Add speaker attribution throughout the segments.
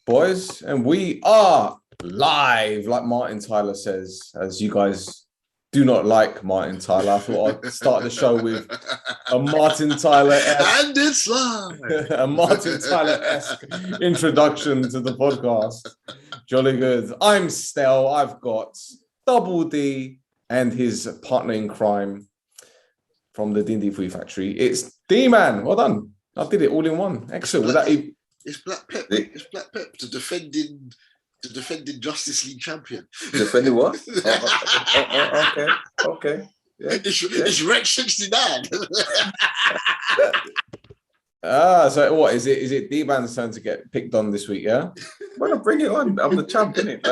Speaker 1: boys, and we are live, like Martin Tyler says. As you guys do not like Martin Tyler, I thought I'd start the show with a Martin Tyler-esque,
Speaker 2: and it's live.
Speaker 1: a Martin Tyler-esque introduction to the podcast. Jolly good. I'm Stel. I've got Dubul Dee and his partner in crime from the D&D Food Factory. It's D-Man. Well done. I did it all in one. Excellent.
Speaker 2: It's Black Pep. It's Black Pep, the defending Justice League champion.
Speaker 3: Defending what? Okay. Yeah.
Speaker 2: It's Rex 69.
Speaker 1: So what is it? Is it D-Man's turn to get picked on this week? Yeah.
Speaker 3: Well, bring it on. I'm the champ, innit?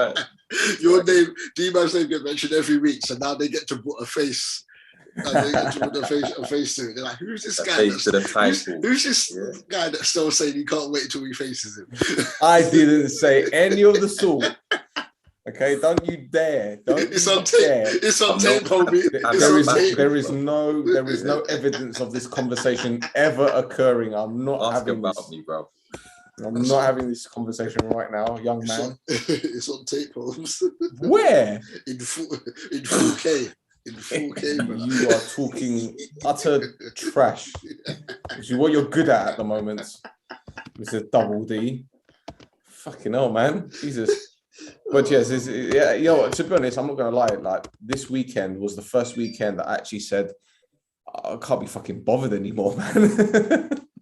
Speaker 2: Your name, D-Man's name, get mentioned every week, so now they get to put a face. They get to put a face to it. They're like, who's this guy? Who's this guy that's still saying he can't wait until he faces him?
Speaker 1: I didn't say any of the sort. Okay, don't you dare!
Speaker 2: It's on tape. It's on tape, homie.
Speaker 1: There is no evidence of this conversation ever occurring. I'm not having about me, bro. I'm not having this conversation right now, young man.
Speaker 2: It's on tape, Holmes.
Speaker 1: Where?
Speaker 2: In 4K. In 4K, bro.
Speaker 1: You are talking utter trash. Which is what you're good at the moment, Mr. Dubul Dee. Fucking hell, man. Jesus. But yes, you know what, to be honest, I'm not going to lie. Like, this weekend was the first weekend that I actually said, I can't be fucking bothered anymore, man.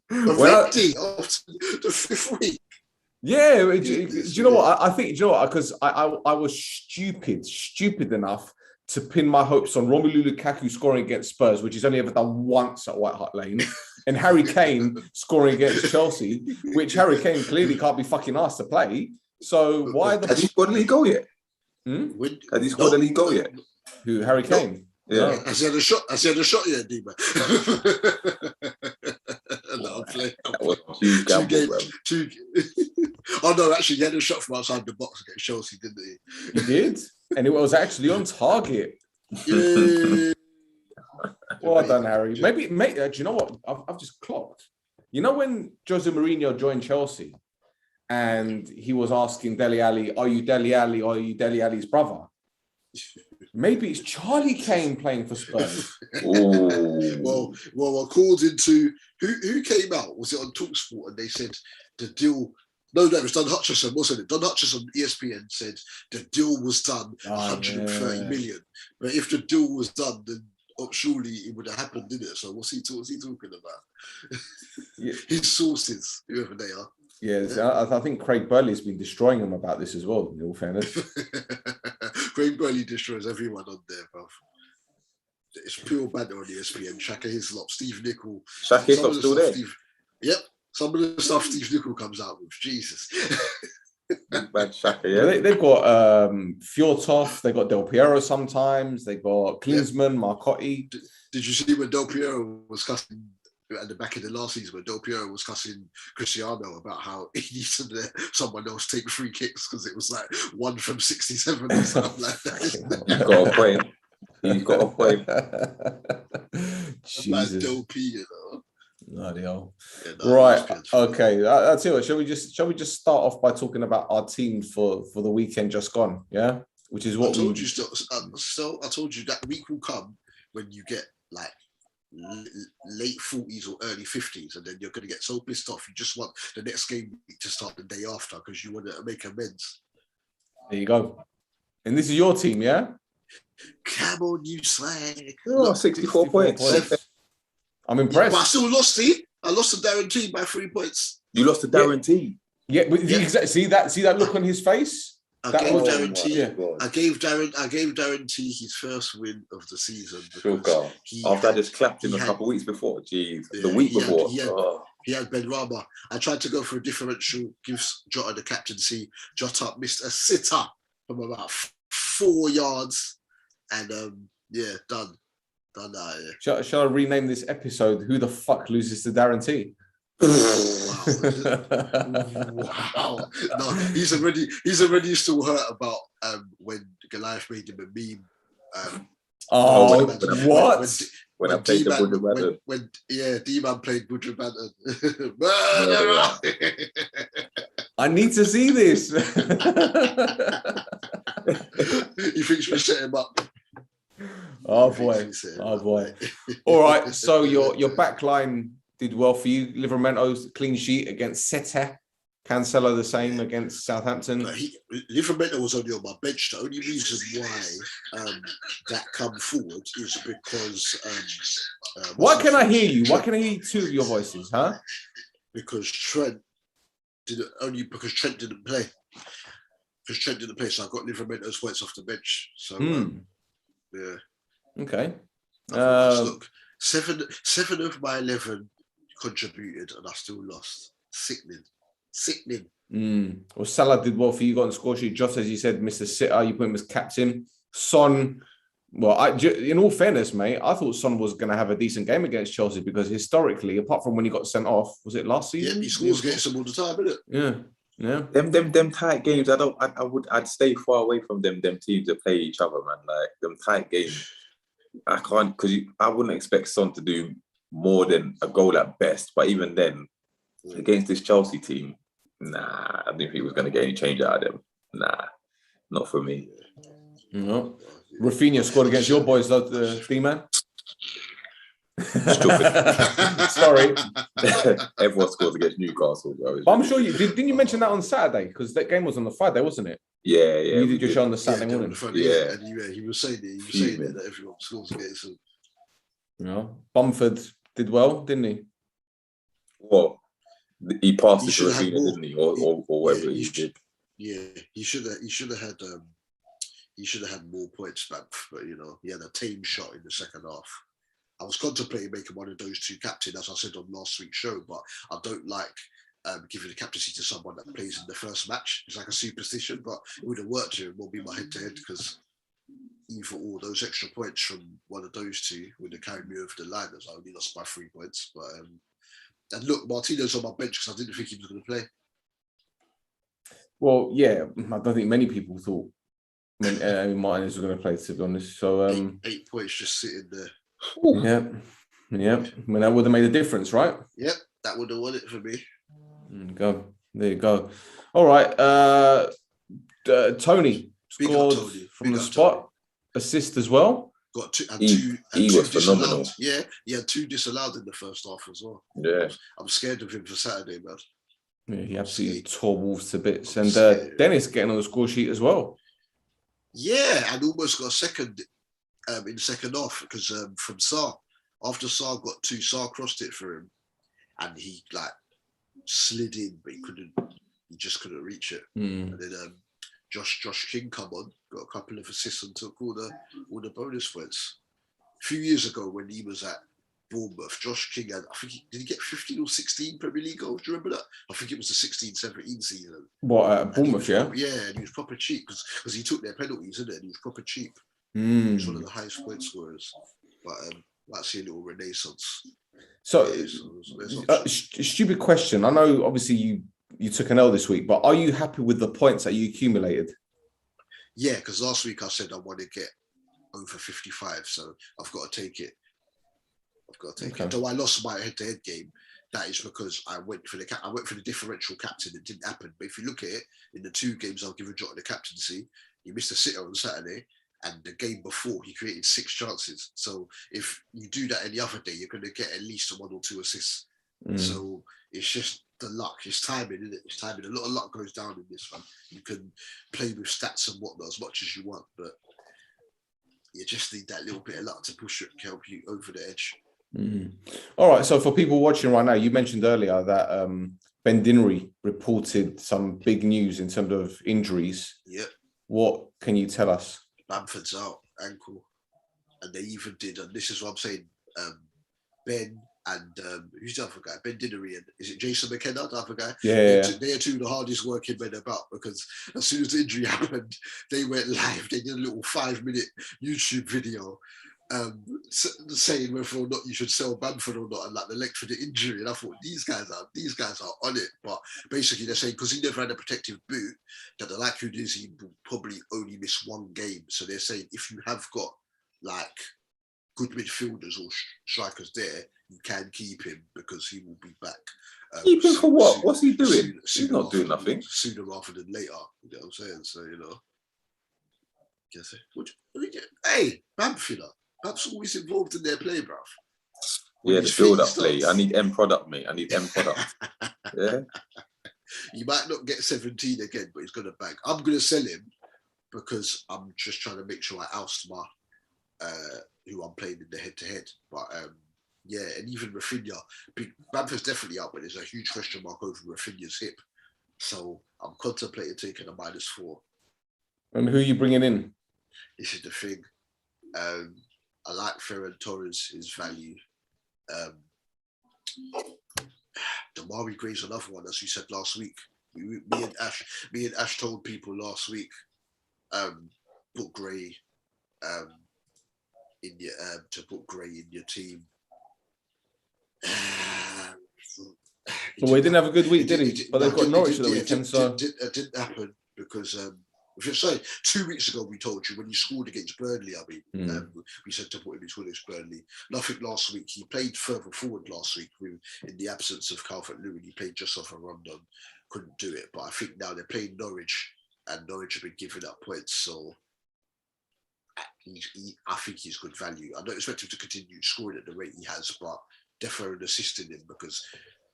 Speaker 2: The fifth week.
Speaker 1: Yeah, do you know what? I think, do you know what? Because I was stupid enough to pin my hopes on Romelu Lukaku scoring against Spurs, which he's only ever done once at White Hart Lane, and Harry Kane scoring against Chelsea, which Harry Kane clearly can't be fucking asked to play. So why the...
Speaker 3: Has he scored a league goal yet? Has he scored a league goal yet?
Speaker 1: Who, Harry Kane?
Speaker 3: Yeah.
Speaker 2: No. Has he had a shot yet, D-Man? No, I'm playing. Oh no, actually, he had a shot from outside the box against Chelsea, didn't he?
Speaker 1: He did, and it was actually on target.
Speaker 2: Yeah.
Speaker 1: Well done, Harry. Maybe, do you know what? I've just clocked. You know when Jose Mourinho joined Chelsea, and he was asking Dele Alli, "Are you Dele Alli? Or are you Dele Alli's brother?" Maybe it's Charlie Kane playing for Spurs.
Speaker 2: Well, according to who came out, was it on TalkSport, and they said the deal. No, it was Don Hutchison, wasn't it? Don Hutchison, ESPN, said the deal was done 130 million. But if the deal was done, then surely it would have happened, didn't it? So what's he talking about?
Speaker 1: Yeah.
Speaker 2: His sources, whoever they are.
Speaker 1: Yes, I think Craig Burley's been destroying him about this as well, in all fairness.
Speaker 2: Craig Burley destroys everyone on there, bro. It's pure banter on ESPN. Shaka Hislop, Steve Nicol.
Speaker 3: Shaka Hislop's still there?
Speaker 2: Yep. Some of the stuff Steve Nicol comes out with. Jesus.
Speaker 3: Bad Shaka, yeah.
Speaker 1: They've got Fjortov, they've got Del Piero sometimes, they've got Klinsmann, Marcotti.
Speaker 2: Did you see when Del Piero was cussing at the back of the last season, when Del Piero was cussing Cristiano about how he needs to let someone else take free kicks because it was like 1 from 67 or something like that?
Speaker 3: You've got a point. You've got a point.
Speaker 1: Jesus.
Speaker 2: Like Del P, you know.
Speaker 1: Bloody hell.
Speaker 2: Yeah, no,
Speaker 1: right. Okay. I'll tell you what. Shall we just start off by talking about our team for the weekend just gone? Yeah. Which is what
Speaker 2: I told you. So I told you that week will come when you get like late 40s or early 50s, and then you're going to get so pissed off you just want the next game week to start the day after because you want to make amends.
Speaker 1: There you go. And this is your team, yeah?
Speaker 2: Come on, you slag.
Speaker 3: Oh, 64 points.
Speaker 1: I'm impressed.
Speaker 2: But I still lost it. I lost to Darren T by 3 points.
Speaker 3: You lost to Darren T.
Speaker 1: Yeah, but see that look on his face?
Speaker 2: I gave Darren T his first win of the season.
Speaker 3: After I just clapped him a couple of weeks before. Jeez. The week before.
Speaker 2: He had Ben Rama. I tried to go for a differential, give Jota the captaincy. Jota missed a sitter from about 4 yards. And done. Done that, yeah.
Speaker 1: Shall I rename this episode "Who the fuck loses to Darren T"?
Speaker 2: Wow. No, he's already still hurt about when Goliath made him a meme.
Speaker 1: What?
Speaker 3: When I played the Budra
Speaker 2: when D-Man played Budra Banton.
Speaker 1: I need to see this.
Speaker 2: He thinks we set him up.
Speaker 1: Oh boy. All right. So your back line did well for you. Livramento's clean sheet against Sete. Cancelo the same against Southampton.
Speaker 2: But Livramento was only on my bench. The only reason why that come forward is because
Speaker 1: why can I hear you? Why can I hear two of your voices, huh?
Speaker 2: Because Trent didn't play. Because Trent didn't play, so I got Livramento's points off the bench. So yeah.
Speaker 1: Okay.
Speaker 2: Look, seven of my 11 contributed, and I still lost. Sickening.
Speaker 1: Well, Salah did well for you. Got on the score sheet. Just as you said, Mr. Sitter, you put him as captain. Son. Well, in all fairness, mate, I thought Son was going to have a decent game against Chelsea because historically, apart from when he got sent off, was it last season?
Speaker 2: Yeah, he scores against them all the time, isn't it?
Speaker 1: Yeah.
Speaker 3: Them tight games. I'd stay far away from them teams that play each other, man. Like them tight games. I can't, because I wouldn't expect Son to do more than a goal at best. But even then, against this Chelsea team, nah, I didn't think he was going to get any change out of them. Nah, not for me.
Speaker 1: No. Rafinha scored against your boys, though, the D-man. Sorry.
Speaker 3: Everyone scores against Newcastle, bro.
Speaker 1: I'm sure you didn't. You mention that on Saturday because that game was on the Friday, wasn't it?
Speaker 3: Yeah.
Speaker 1: You did your show on the Saturday morning.
Speaker 2: Yeah, and he was saying that everyone scores against him.
Speaker 1: Yeah, Bamford did well, didn't he?
Speaker 3: Well, he passed it to Rafinha, didn't he, or whatever he did.
Speaker 2: Yeah, he should have had. He should have had more points back, but he had a tame shot in the second half. I was contemplating making one of those two captain, as I said on last week's show, but I don't like giving the captaincy to someone that plays in the first match. It's like a superstition, but it would have worked here. It won't be my head-to-head because either all those extra points from one of those two would have carried me over the line as I only lost by 3 points. But and look, Martino's on my bench because I didn't think he was going to play.
Speaker 1: Well, yeah, I don't think many people thought Martinez was going to play, to be honest. So
Speaker 2: 8 points just sitting there.
Speaker 1: Yeah. I mean, that would have made a difference, right?
Speaker 2: Yep, that would have won it for me.
Speaker 1: There you go. All right. Tony scored from the spot. Assist as well.
Speaker 2: Got two.
Speaker 3: He was phenomenal.
Speaker 2: Yeah, he had 2 disallowed in the first half as well.
Speaker 3: Yeah.
Speaker 2: I'm scared of him for Saturday, man.
Speaker 1: Yeah, he absolutely tore Wolves to bits. And Dennis getting on the score sheet as well.
Speaker 2: Yeah, and almost got a second in the second half because from Sarr. After Sarr got 2, Sarr crossed it for him. And he slid in, but he just couldn't reach it. And then Josh King come on, got a couple of assists and took all the bonus points. A few years ago when he was at Bournemouth, Josh King had, I think, did he get 15 or 16 Premier League goals? Do you remember that? I think it was the 16-17 season.
Speaker 1: What, Bournemouth, yeah?
Speaker 2: And he was proper cheap because he took their penalties, isn't it? And he was proper cheap. He was one of the highest point scorers. But might see a little renaissance.
Speaker 1: So, stupid question. I know, obviously, you took an L this week, but are you happy with the points that you accumulated?
Speaker 2: Yeah, because last week I said I want to get over 55, so I've got to take it. It. Though I lost my head-to-head game, that is because I went for the differential captain. It didn't happen. But if you look at it, in the 2 games I've given Jota the captaincy, he missed a sitter on Saturday, and the game before he created 6 chances. So if you do that any other day, you're going to get at least 1 or 2 assists. So it's just the luck. It's timing, isn't it? It's timing. A lot of luck goes down in this one. You can play with stats and whatnot as much as you want, but you just need that little bit of luck to push it, help you over the edge.
Speaker 1: All right. So for people watching right now, you mentioned earlier that Ben Dinnery reported some big news in terms of injuries.
Speaker 2: Yep. What
Speaker 1: can you tell us?
Speaker 2: Bamford's out, ankle. And they even did, and this is what I'm saying, Ben and who's the other guy? Ben Dinnery and is it Jason McKenna, the other guy?
Speaker 1: Yeah.
Speaker 2: They're 2 of the hardest working men about because as soon as the injury happened, they went live. They did a little 5-minute YouTube video saying whether or not you should sell Bamford or not, and the length for the injury. And I thought these guys are on it. But basically they're saying because he never had a protective boot, that the likelihood is he will probably only miss 1 game. So they're saying if you have got good midfielders or strikers there, you can keep him because he will be back.
Speaker 3: Keep him for what? What's he doing? He's not doing nothing.
Speaker 2: Sooner rather than later. You know what I'm saying? So, you know. Hey, Bamford. Bam's always involved in their play, bruv.
Speaker 3: Yeah, the build-up play. I need end product, mate. I need end product. Yeah.
Speaker 2: He might not get 17 again, but he's going to bang. I'm going to sell him because I'm just trying to make sure I oust my who I'm playing in the head-to-head. But yeah, and even Rafinha, Bamford's definitely up, but there's a huge question mark over Rafinha's hip. So I'm contemplating taking a -4.
Speaker 1: And who are you bringing in?
Speaker 2: This is the thing. I like Ferran Torres' his value. Damari Gray's another one, as we said last week. Me and Ash told people last week, put Gray in your to put Gray in your team.
Speaker 1: Well, he didn't have a good week, did he? But they've got Norwich at the weekend, so
Speaker 2: it didn't happen because. Sorry, 2 weeks ago we told you when he scored against Burnley. I mean, we said to put him against Burnley. Nothing last week. He played further forward last week in the absence of Calvert-Lewin. He played just off a run-down, couldn't do it. But I think now they're playing Norwich, and Norwich have been giving up points. So I think he's good value. I don't expect him to continue scoring at the rate he has, but definitely assisting him because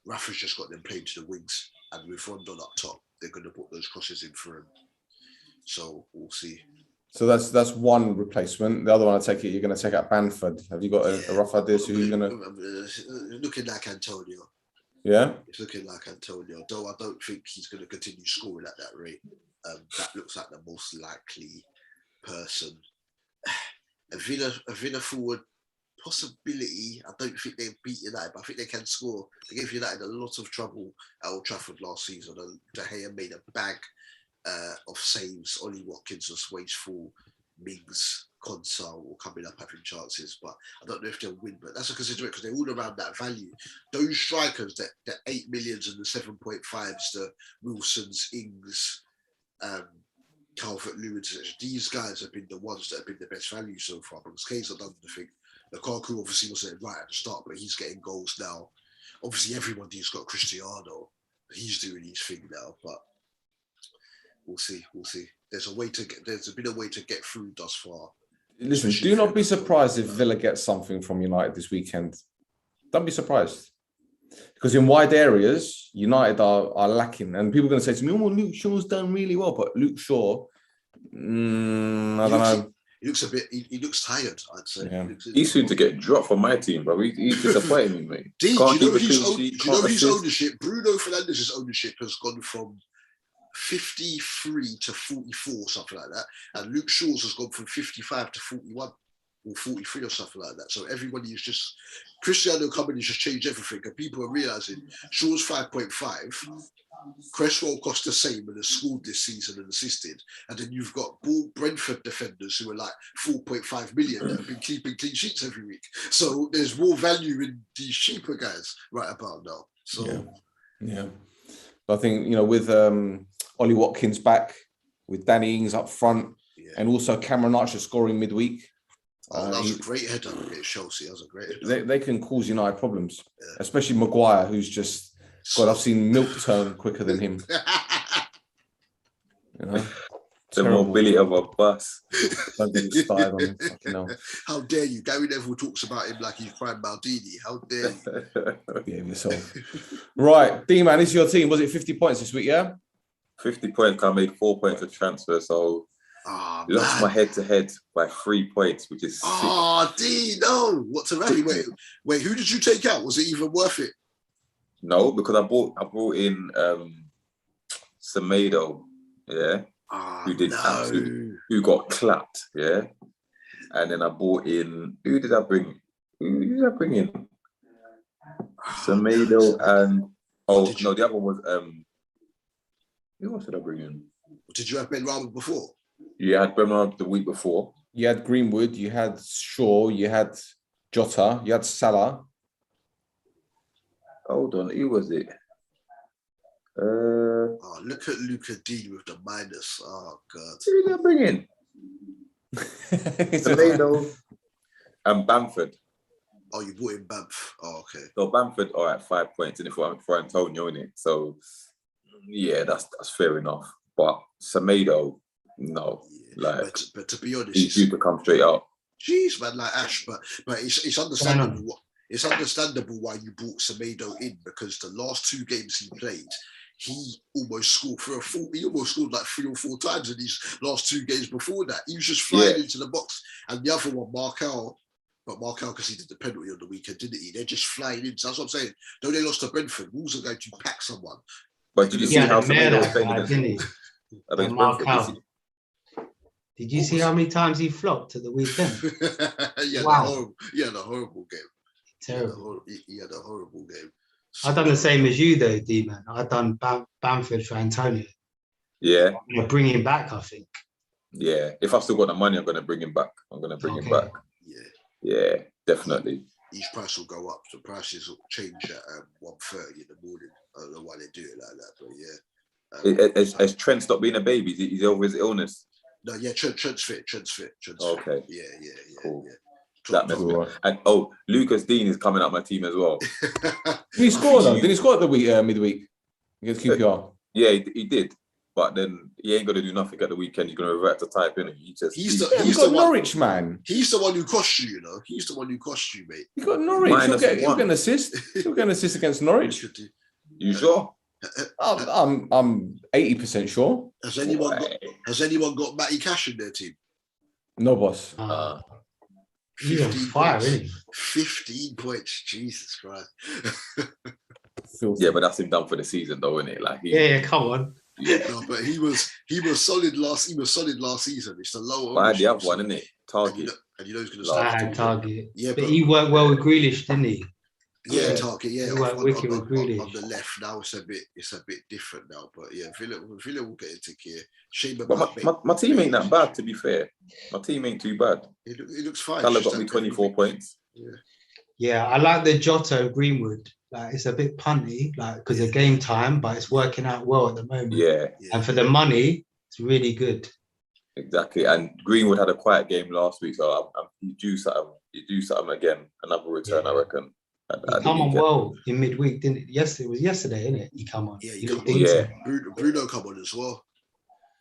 Speaker 2: Rafa's just got them playing to the wings, and with Rondon up top, they're going to put those crosses in for him. So we'll see.
Speaker 1: So that's one replacement. The other one, I take it, you're going to take out Bamford. Have you got a rough idea as to who you're going
Speaker 2: to? Looking like Antonio.
Speaker 1: Yeah?
Speaker 2: It's looking like Antonio, though I don't think he's going to continue scoring at that rate. That looks like the most likely person. A Villa forward possibility. I don't think they beat United, but I think they can score. They gave United a lot of trouble at Old Trafford last season. De Gea made a bag of saves. Ollie Watkins was wasteful. Mings, Konsa will coming up having chances, but I don't know if they'll win. But that's a consideration because they're all around that value. Those strikers, the 8 millions and the 7.5s, the Wilsons, Ings, Calvert-Lewin, these guys have been the ones that have been the best value so far. Because Kay's done the thing. Lukaku obviously wasn't right at the start, but he's getting goals now. Obviously, everybody's got Cristiano. He's doing his thing now, but we'll see. There's been a way to get through thus far.
Speaker 1: Listen, do not be surprised if Villa gets something from United this weekend. Don't be surprised. Because in wide areas, United are lacking. And people are going to say to me, oh, Luke Shaw's done really well. But Luke Shaw, I don't know.
Speaker 2: He looks tired, I'd say.
Speaker 1: Yeah.
Speaker 3: He's soon to get dropped from my team, bro. He's disappointing me, mate.
Speaker 2: Do you know his ownership? Bruno Fernandes' ownership has gone from 53 to 44, something like that. And Luke Shaw's has gone from 55 to 41 or 43 or something like that. So everybody is just, Cristiano coming has just changed everything. And people are realising Shaw's 5.5, Cresswell cost the same and has scored this season and assisted. And then you've got Brentford defenders who are like 4.5 million that have been keeping clean sheets every week. So there's more value in these cheaper guys right about now. So
Speaker 1: yeah. I think, with Ollie Watkins back, with Danny Ings up front, and also Cameron Archer scoring midweek.
Speaker 2: That was a great header against Chelsea. That was a great header.
Speaker 1: They can cause United problems, especially Maguire, who's just, God, I've seen milk turn quicker than him.
Speaker 3: The mobility of a bus.
Speaker 1: Don't get me started on him. Fucking hell.
Speaker 2: How dare you? Gary Neville talks about him like he's Prime Maldini. How dare you?
Speaker 1: Behave yourself. Right, D-Man, this is your team. Was it 50 points this week, yeah?
Speaker 3: 50 points. I made 4 points of transfer, so lost my head-to-head by 3 points, which is sick.
Speaker 2: D, no. What's a rally? Wait, who did you take out? Was it even worth it?
Speaker 3: No, because I brought in Semedo, who got clapped, and then I brought in, who did I bring in? Semedo and the other one was who else did I bring in?
Speaker 2: Did you have Ben Rama before?
Speaker 3: Yeah, I had Ben Rama the week before.
Speaker 1: You had Greenwood, you had Shaw, you had Jota, you had Salah.
Speaker 3: Hold on, who was it?
Speaker 2: Look at Luca Dean with the minus. Oh, God.
Speaker 3: Who did I bring in? Toledo and Bamford.
Speaker 2: Oh, you bought in Banff. Oh, okay.
Speaker 3: So Bamford are at 5 points, and if for Antonio in it, so yeah, that's fair enough. But Semedo, no, like
Speaker 2: but to be honest,
Speaker 3: he's due to come straight up.
Speaker 2: Jeez, man, like Ash, but it's understandable. It's understandable why you brought Semedo in, because the last 2 games he played, he almost scored he almost scored like 3 or 4 times in these last 2 games before that. He was just flying into the box. And the other one, Markel, but Markel conceded the penalty on the weekend, didn't he? They're just flying in. So that's what I'm saying. Though they lost to Brentford, Wolves are going to pack someone.
Speaker 3: But did you see how Semedo was playing against Brentford?
Speaker 4: Did you see how many times he flopped at the weekend?
Speaker 2: He had a horrible game.
Speaker 4: Terrible.
Speaker 2: He had a horrible game.
Speaker 4: I've done the same as you though, D-Man. I've done Bamford for Antonio.
Speaker 3: Yeah.
Speaker 4: I'm going to bring him back, I think.
Speaker 3: Yeah. If I've still got the money, I'm going to bring him back. I'm going to bring him back. Yeah, definitely.
Speaker 2: Each price will go up. The prices will change at 1:30 in the morning. I don't know why they do it like that, but yeah.
Speaker 3: Has Trent stopped being a baby? He's over his illness?
Speaker 2: No, yeah, Trent's fit.
Speaker 3: Okay.
Speaker 2: Yeah.
Speaker 3: Cool.
Speaker 2: Yeah.
Speaker 3: That messed me up. And Lucas Dean is coming up my team as well.
Speaker 1: Did he score though? Did he score at the midweek against QPR?
Speaker 3: Yeah, he did. But then he ain't gonna do nothing at the weekend. He's gonna revert to type in.
Speaker 1: He's got Norwich, man.
Speaker 2: He's the one who cost you, He's the one who cost you, mate.
Speaker 1: He got Norwich. He'll get an assist. He'll get an assist against Norwich.
Speaker 3: You sure?
Speaker 1: I'm 80% sure.
Speaker 2: Has anyone got Matty Cash in their team?
Speaker 1: No, boss.
Speaker 4: He's on fire, isn't he?
Speaker 2: 15 points. Jesus Christ.
Speaker 3: Yeah, but that's him done for the season, though, isn't it? Like,
Speaker 4: come on.
Speaker 3: Yeah.
Speaker 2: No, but he was solid last season. It's the lower.
Speaker 3: But I had the other one, isn't it? Target.
Speaker 2: And you know he's going to start.
Speaker 4: I had Target.
Speaker 2: Yeah,
Speaker 4: but he worked well with Grealish, didn't he?
Speaker 2: Yeah, Target. Yeah,
Speaker 4: he worked wicked with Grealish.
Speaker 2: On the left now, it's a bit different now. But yeah, Villa will get into gear. Shame
Speaker 3: about my team ain't that bad, to be fair. My team ain't too bad.
Speaker 2: It looks fine.
Speaker 3: Salah got me 24 points.
Speaker 2: Yeah,
Speaker 4: I like the Jota Greenwood. Like, it's a bit punty, like, because of game time, but it's working out well at the moment.
Speaker 3: Yeah.
Speaker 4: And for the money, it's really good.
Speaker 3: Exactly. And Greenwood had a quiet game last week, so you do something again. Another return, I reckon.
Speaker 4: He come on well in midweek, didn't it? Yes, it was yesterday, isn't it? He come on.
Speaker 2: Yeah, Bruno come on as well.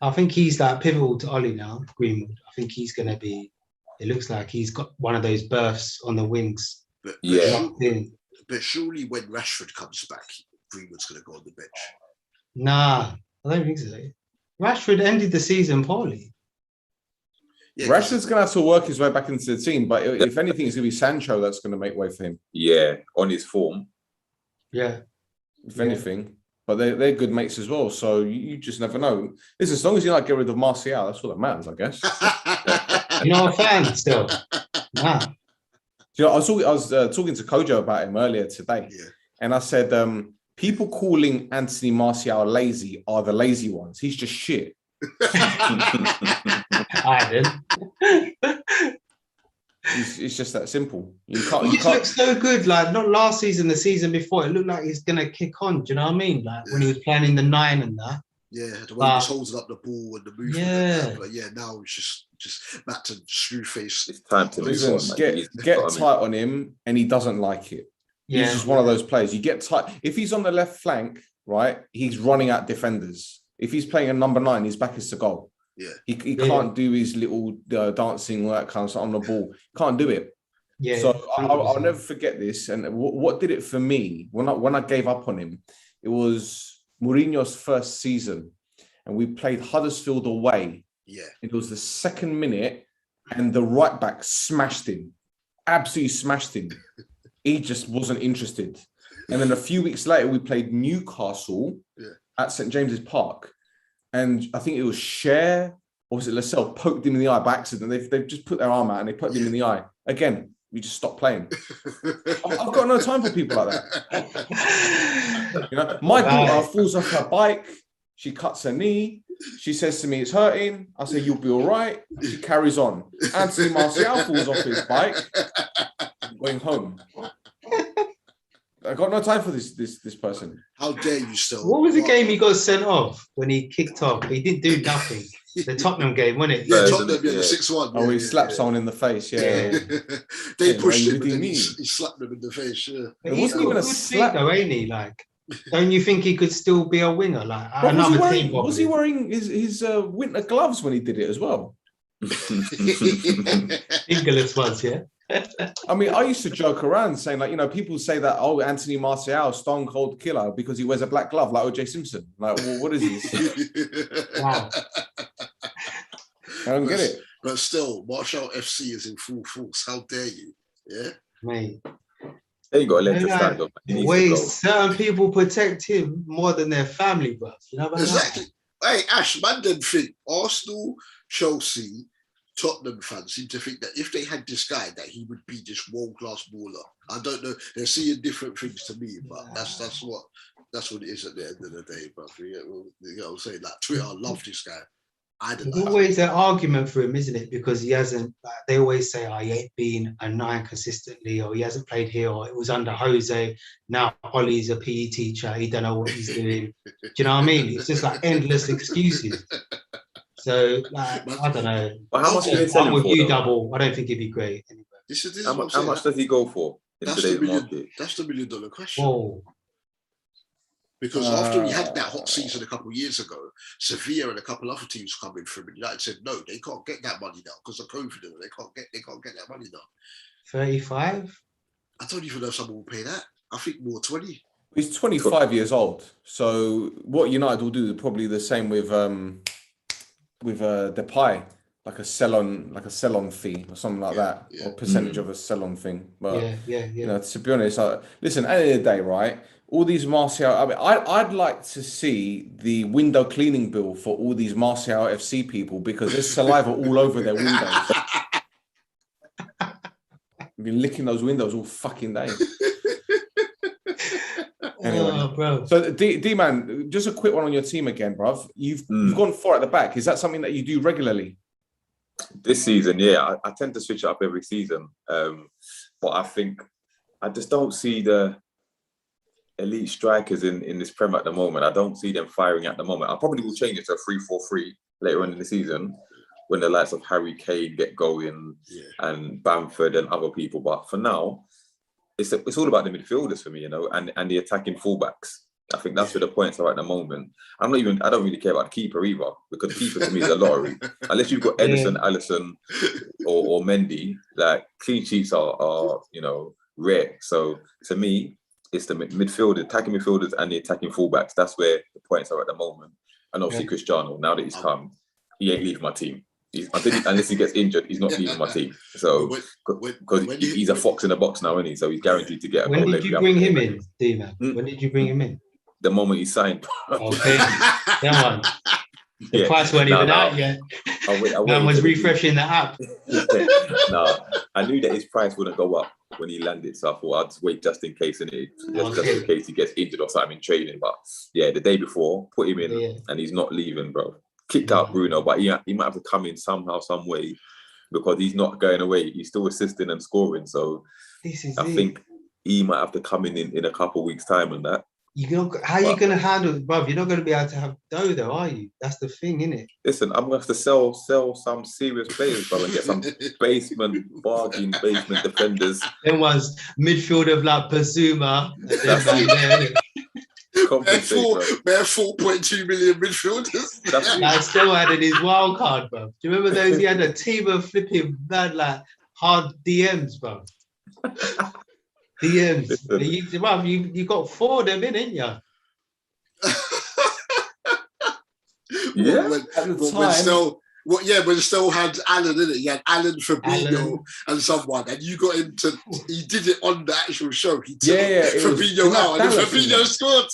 Speaker 4: I think he's like pivotal to Ollie now, Greenwood. I think he's going to be, it looks like he's got one of those berths on the wings.
Speaker 2: But surely when Rashford comes back, Greenwood's going to go on the bench.
Speaker 4: Nah, I don't think so. Rashford ended the season poorly.
Speaker 1: Yeah, Rashford's going to have to work his way back into the team, but if anything, it's going to be Sancho that's going to make way for him.
Speaker 3: Yeah, on his form.
Speaker 4: Yeah.
Speaker 1: If anything. But they're good mates as well, so you just never know. Listen, as long as you like get rid of Martial, that's all that matters, I guess.
Speaker 4: You're not a fan still? Nah.
Speaker 1: You know, I was talking to Kojo about him earlier today, and I said, people calling Anthony Martial lazy are the lazy ones. He's just shit.
Speaker 4: I did.
Speaker 1: It's just that simple.
Speaker 4: He just looks so good. Like, not last season, the season before, it looked like he's gonna kick on. Do you know what I mean? Like when he was playing in the 9 and that.
Speaker 2: Yeah, the way he was holding up the ball and the movement.
Speaker 4: Yeah.
Speaker 2: But now it's just back to screw face.
Speaker 3: It's time to move on.
Speaker 1: Get tight on him, and he doesn't like it.
Speaker 4: Yeah.
Speaker 1: He's just one of those players. You get tight. If he's on the left flank, right, he's running at defenders. If he's playing a number 9, his back is to goal.
Speaker 2: Yeah,
Speaker 1: he can't do his little dancing, all that kind of stuff on the ball. Can't do it.
Speaker 4: Yeah.
Speaker 1: So I'll never forget this. And what did it for me when I gave up on him? It was Mourinho's first season, and we played Huddersfield away.
Speaker 2: Yeah,
Speaker 1: it was the 2nd minute, and the right back smashed him, absolutely smashed him. He just wasn't interested. And then a few weeks later, we played Newcastle at St James's Park. And I think it was Cher, or was it Lascelles, poked him in the eye by accident. They've just put their arm out and they poked him in the eye. Again, we just stopped playing. I've got no time for people like that. You know, my daughter falls off her bike. She cuts her knee. She says to me, it's hurting. I say, you'll be all right. She carries on. Anthony Martial falls off his bike. I'm going home. I got no time for this person.
Speaker 2: How dare you still?
Speaker 4: What was the game he got sent off when he kicked off? He didn't do nothing. The Tottenham game, wasn't it?
Speaker 2: Yeah,
Speaker 3: Yeah,
Speaker 2: Tottenham,
Speaker 3: yeah.
Speaker 2: the 6-1.
Speaker 1: Oh, he
Speaker 2: yeah,
Speaker 1: slapped
Speaker 2: yeah.
Speaker 1: someone in the face. Yeah.
Speaker 2: They
Speaker 1: Yeah,
Speaker 2: pushed
Speaker 1: why
Speaker 2: him
Speaker 1: you
Speaker 2: and then
Speaker 1: do
Speaker 2: he
Speaker 1: me?
Speaker 2: slapped them in the face. Yeah.
Speaker 4: But
Speaker 1: It
Speaker 4: he's
Speaker 1: wasn't
Speaker 4: got
Speaker 1: even a
Speaker 4: good feet
Speaker 1: slap.
Speaker 4: though, ain't he? Like, don't you think he could still be a winger? Like
Speaker 1: But was he
Speaker 4: another
Speaker 1: wearing?
Speaker 4: team?
Speaker 1: Was he wearing his winter gloves when he did it as well?
Speaker 4: Fingerless ones, yeah.
Speaker 1: I mean, I used to joke around saying, like, people say that, oh, Anthony Martial, stone cold killer because he wears a black glove like OJ Simpson. Like, well, what is this?
Speaker 4: Wow.
Speaker 1: I don't get it.
Speaker 2: But still, Marshall FC is in full force. How dare you? Yeah.
Speaker 4: Mate.
Speaker 3: They ain't got a leg to
Speaker 4: Like,
Speaker 3: stand up. He
Speaker 4: the
Speaker 3: needs
Speaker 4: way
Speaker 3: to go.
Speaker 4: certain people protect him more than their family, bro. You know about
Speaker 2: Exactly. Hey, Ash, man, didn't think Arsenal, Chelsea, Tottenham fans seem to think that if they had this guy, that he would be this world-class baller. I don't know. They're seeing different things to me, but that's what it is at the end of the day, bro. You know what I'm saying? Like Twitter, I love this guy. I don't
Speaker 4: There's
Speaker 2: know.
Speaker 4: always an argument for him, isn't it? Because he hasn't, like, they always say, oh, he ain't been a 9 consistently, or he hasn't played here, or it was under Jose. Now Ollie's a PE teacher. He don't know what he's doing. Do you know what I mean? It's just like endless excuses. So, like, I don't know.
Speaker 3: But how much do they sell
Speaker 4: I'm
Speaker 3: him
Speaker 4: with
Speaker 3: for,
Speaker 4: you,
Speaker 3: though?
Speaker 4: Double. I don't think he'd be great. Anyway.
Speaker 2: This is
Speaker 3: How
Speaker 2: what I'm
Speaker 3: much
Speaker 2: saying.
Speaker 3: does he go for in
Speaker 2: That's
Speaker 3: today's
Speaker 2: the million.
Speaker 3: market?
Speaker 2: That's the $1 million question.
Speaker 4: Whoa.
Speaker 2: Because after he had that hot season a couple of years ago, Sevilla and a couple other teams coming from United said no, they can't get that money now because of COVID. They can't get that money now.
Speaker 4: 35?
Speaker 2: I don't even know if someone will pay that. I think more 20.
Speaker 1: He's 25 years old. So what United will do is probably the same with Depay, like a sell-on fee or something like that, or percentage of a sell-on thing. But
Speaker 4: yeah.
Speaker 1: to be honest, listen, at the end of the day, right? All these Martial, I mean, I'd like to see the window cleaning bill for all these Martial FC people because there's saliva all over their windows. I've been licking those windows all fucking day. Anyway,
Speaker 4: Oh, bro.
Speaker 1: So D-Man, just a quick one on your team again, bruv. You've gone 4 at the back. Is that something that you do regularly?
Speaker 3: This season, yeah, I tend to switch it up every season. But I think I just don't see the elite strikers in this Prem at the moment. I don't see them firing at the moment. I probably will change it to a 3-4-3 later on in the season when the likes of Harry Kane get going and Bamford and other people. But for now, it's all about the midfielders for me, and the attacking fullbacks. I think that's where the points are at the moment. I don't really care about the keeper either, because the keeper to me is a lottery. Unless you've got Edison, Alisson, or Mendy, like clean sheets are rare. So to me, it's the attacking midfielders and the attacking fullbacks. That's where the points are at the moment. And obviously Cristiano, now that he's come, he ain't leaving my team. Unless he gets injured, he's not leaving my team. So because he's a fox in the box now, isn't he? So he's guaranteed to get a goal.
Speaker 4: When did you bring him in, D-Man? When did you bring him in?
Speaker 3: The moment he signed.
Speaker 4: Okay, that one. The price weren't even out yet. Man was refreshing the app.
Speaker 3: I knew that his price wouldn't go up when he landed, so I thought I'd just wait just in case, just in case he gets injured or something in training. But yeah, the day before, put him in, and he's not leaving, bro. Kicked out Bruno, but he might have to come in somehow, some way, because he's not going away. He's still assisting and scoring. So I think he might have to come in a couple of weeks' time and that.
Speaker 4: How are you going to handle it, bruv? You're not going to be able to have dough, though, are you? That's the thing, innit?
Speaker 3: Listen, I'm going to have to sell some serious players, brother, and get some bargain basement defenders.
Speaker 4: Them ones, midfielder like Basuma.
Speaker 2: They're 4.2 million midfielders.
Speaker 4: I still had in his wild card, bruv. Do you remember those? He had a team of flipping bad, like hard DMs, bruv. DMs. You got 4 of them in, ain't you?
Speaker 3: Yeah.
Speaker 2: When Stel had Alan in it, he had Alan, Fabinho, and someone, and you got him to. He did it on the actual show. He took Fabinho out, and then Fabinho scored.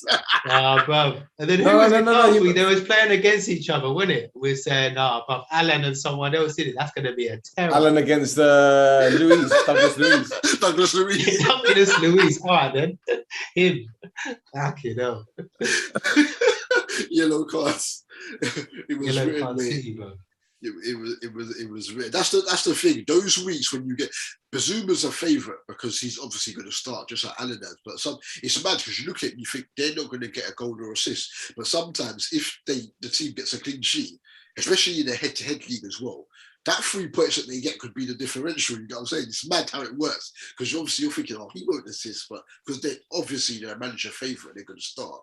Speaker 4: Bro. And then last week they was playing against each other, wasn't it? We're saying, but Alan and someone else in it. That's going to be a terror.
Speaker 1: Alan against Douglas Luiz.
Speaker 4: Douglas Luiz. All right then, him. Fucking hell.
Speaker 2: Yellow cards. It was
Speaker 4: Yellow
Speaker 2: written,
Speaker 4: card
Speaker 2: mate.
Speaker 4: city, bro.
Speaker 2: It was rare. That's the thing. Those weeks when you get Bazuma's a favourite because he's obviously going to start just like Alan has. But it's mad because you look at it and you think they're not going to get a goal or assist. But sometimes if the team gets a clean sheet, especially in a head-to-head league as well, that 3 points that they get could be the differential. You know what I'm saying? It's mad how it works because you're thinking, oh, he won't assist, but because they're obviously their manager favourite, they're going to start.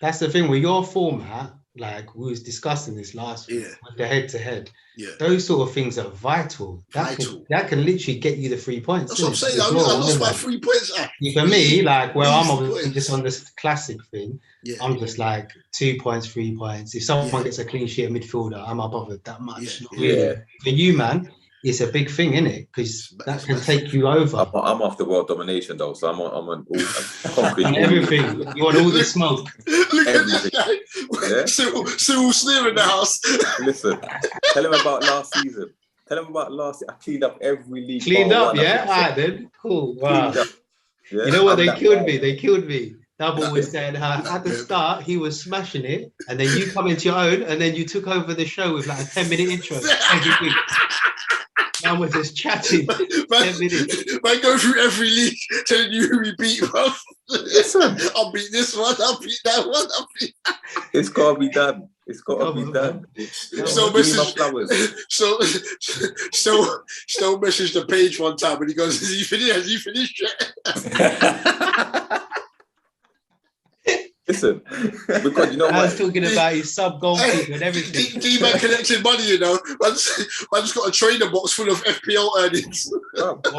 Speaker 4: That's the thing with your format. Like we was discussing this last week with the head-to-head.
Speaker 2: Yeah,
Speaker 4: those sort of things are vital. That can literally get you the 3 points.
Speaker 2: That's what I'm saying. I lost my 3 points.
Speaker 4: For me, like where I'm obviously just on this classic thing, I'm just like 2 points, 3 points. If someone gets a clean sheet at midfielder, I'm not bothered that much. Not really. For you, man, it's a big thing, isn't it? Because that can take you over.
Speaker 3: I'm after world domination though, so I'm on all
Speaker 4: and everything. You want all the smoke.
Speaker 2: Look everything. At that. Yeah? Cyril Sneer in the house.
Speaker 3: Listen, tell him about last season. Tell him about last season. I cleaned up every league.
Speaker 4: Cleaned up, yeah? All right, then. Cool. Wow. Yeah? You know what? They killed me. They killed me. Double was saying at the start, he was smashing it, and then you come into your own, and then you took over the show with like a 10-minute intro every week. Man was just chatting. Man
Speaker 2: go through every league telling you who we beat, bro. I'll beat this one, I'll beat that one, I'll beat that.
Speaker 3: It's gotta be done. It's gotta be done.
Speaker 2: Still messaged the page one time and he goes, Has he finished yet?
Speaker 3: Listen, because you know
Speaker 4: I was talking about his sub goalkeeper and everything.
Speaker 2: D-Man collecting money, you know. Man's got a trainer box full of FPL earnings.
Speaker 3: But the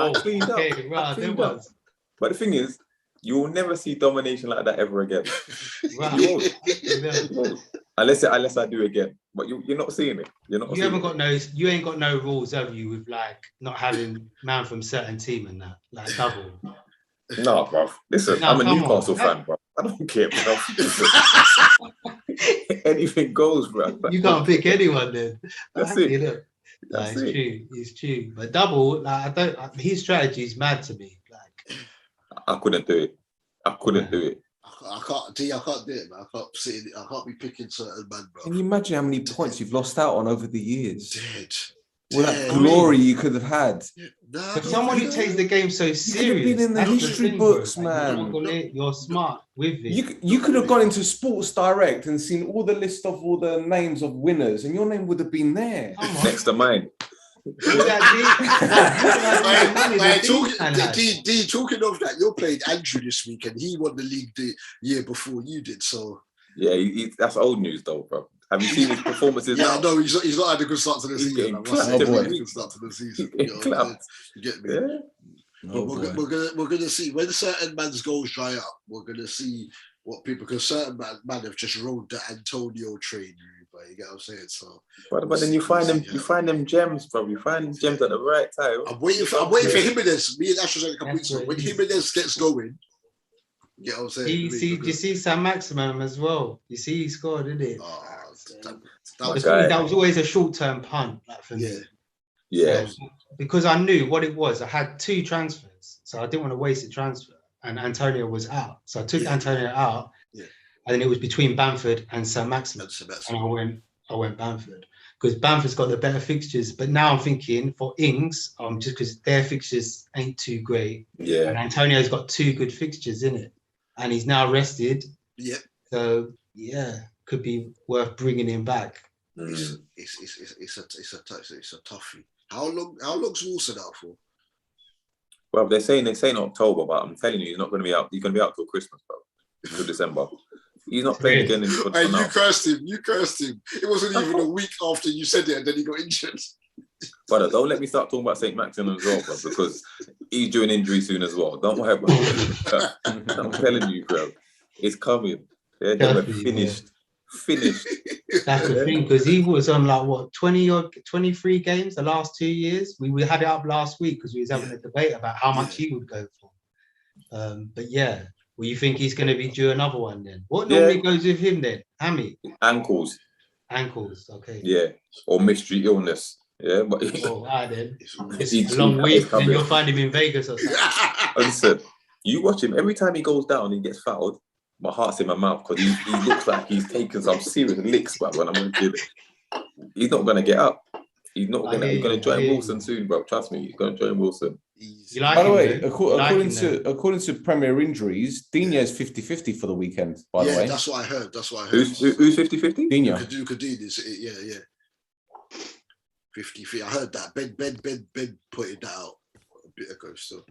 Speaker 3: thing is, you will never see domination like that ever again. You won't. Unless I do again. But you're not seeing it.
Speaker 4: You ain't got no rules, have you, with like not having man from certain team and that, like double.
Speaker 3: No, bro. Listen, I'm a Newcastle fan, bro. I don't care, bro. Anything goes, bro.
Speaker 4: You can't pick anyone then.
Speaker 3: That's it.
Speaker 4: Look. That's true. It's true. But double, like his strategy is mad to me. Like
Speaker 3: I couldn't do it. I
Speaker 2: can't do it, man. I can't be picking certain man, bro.
Speaker 1: Can you imagine how many points you've lost out on over the years?
Speaker 2: Dead.
Speaker 1: Well, that glory you could have had.
Speaker 4: But someone who takes the game so serious.
Speaker 1: You've been in the history books, man.
Speaker 4: You're smart with it.
Speaker 1: You could have gone into Sports Direct and seen all the list of all the names of winners, and your name would have been there.
Speaker 3: Next to mine.
Speaker 2: Talking of that, you're playing Andrew this week, and he won the league the year before you did. So
Speaker 3: yeah, that's old news though, bro. Have you seen his performances?
Speaker 2: Yeah, no, he's not had a good start to the season. You get me? Yeah. We're gonna see when certain man's goals dry up. We're gonna see what people, because certain man have just rolled the Antonio train. But you get what I'm saying. So,
Speaker 3: but then you find them gems, bro. You find gems at the right time.
Speaker 2: I'm waiting for Jimenez. Me and Ash was like a couple weeks ago. When Jimenez gets going. You know what I'm saying?
Speaker 4: You see Sam Maximum as well. You see he scored, didn't he? That was always a short-term punt, like for me.
Speaker 3: Yeah.
Speaker 4: So, because I knew what it was. I had 2 transfers, so I didn't want to waste a transfer. And Antonio was out, so I took Antonio out. Yeah. And then it was between Bamford and Sam Maximum, and I went Bamford because Bamford's got the better fixtures. But now I'm thinking for Ings, just because their fixtures ain't too great.
Speaker 3: Yeah.
Speaker 4: And Antonio's got 2 good fixtures in it, and he's now rested.
Speaker 2: Yeah.
Speaker 4: So yeah, could be worth bringing him back.
Speaker 2: It's a toughie. How long's Wilson out for?
Speaker 3: Well, they're saying October, but I'm telling you, he's not going to be out. He's going to be out till Christmas, bro, till December. He's not playing again.
Speaker 2: And you cursed him. It wasn't even a week after you said it, and then he got injured.
Speaker 3: Brother, don't let me start talking about St. Maximum as well, bro, because he's due an injury soon as well. Don't worry about it. I'm telling you, bro, it's coming. Yeah, they were finished.
Speaker 4: That's the thing, because he was on like what 20 or 23 games the last 2 years. We had it up last week because we was having a debate about how much he would go for. But yeah, well, you think he's going to be due another one then? What normally goes with him then? Hammy?
Speaker 3: Ankles,
Speaker 4: okay.
Speaker 3: Yeah, or mystery illness. Yeah, but
Speaker 4: all right then. It's a long week, and you'll find him in Vegas or something.
Speaker 3: Listen, you watch him every time he goes down, he gets fouled. My heart's in my mouth because he looks like he's taking some serious licks, but when I'm with him, he's not going to get up. He's not
Speaker 4: I
Speaker 3: gonna.
Speaker 4: hear
Speaker 3: He's gonna
Speaker 4: you, I
Speaker 3: join
Speaker 4: hear
Speaker 3: Wilson
Speaker 4: you.
Speaker 3: soon, bro. Trust me, he's gonna join Wilson.
Speaker 2: He's,
Speaker 4: You like
Speaker 1: By the
Speaker 4: him,
Speaker 1: way,
Speaker 4: though? You like
Speaker 1: according
Speaker 4: him, though?
Speaker 1: to Premier injuries, Digne is 50-50 for the weekend. By the way,
Speaker 2: that's what I heard. That's what I heard.
Speaker 3: Who's 50-50?
Speaker 1: Digne.
Speaker 2: Luka Dean is, yeah. 50. I heard that. Ben pointed that out a bit ago. So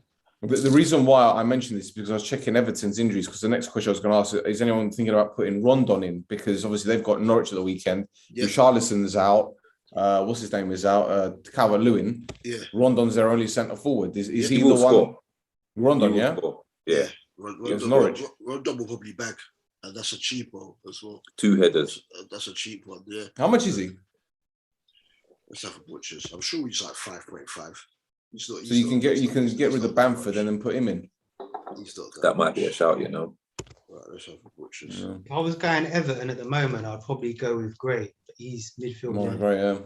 Speaker 1: But the reason why I mentioned this is because I was checking Everton's injuries. Because the next question I was going to ask is anyone thinking about putting Rondon in? Because obviously they've got Norwich at the weekend.
Speaker 2: yeah,
Speaker 1: Richarlison's out. What's his name is out. Calvert-Lewin.
Speaker 2: yeah.
Speaker 1: Rondon's their only centre forward. Is
Speaker 2: Yeah,
Speaker 1: he
Speaker 3: He
Speaker 1: the
Speaker 3: will
Speaker 1: one?
Speaker 3: score.
Speaker 1: Rondon,
Speaker 3: He will
Speaker 1: yeah.
Speaker 3: score. Yeah.
Speaker 1: Against Norwich.
Speaker 2: Rondon will probably bag, and that's a cheap one as well.
Speaker 3: 2 headers.
Speaker 2: That's a cheap one. Yeah.
Speaker 1: How much is he?
Speaker 2: Let's have a butchers. I'm sure he's like 5.5. He's not.
Speaker 1: So you can get rid of Bamford and then put him in.
Speaker 2: He's not
Speaker 3: That might be a shout, you know.
Speaker 2: Right, let's have a butchers.
Speaker 1: Yeah.
Speaker 4: If I was going Everton at the moment, I'd probably go with Gray. But he's midfield.
Speaker 1: Oh,
Speaker 4: man.
Speaker 1: right,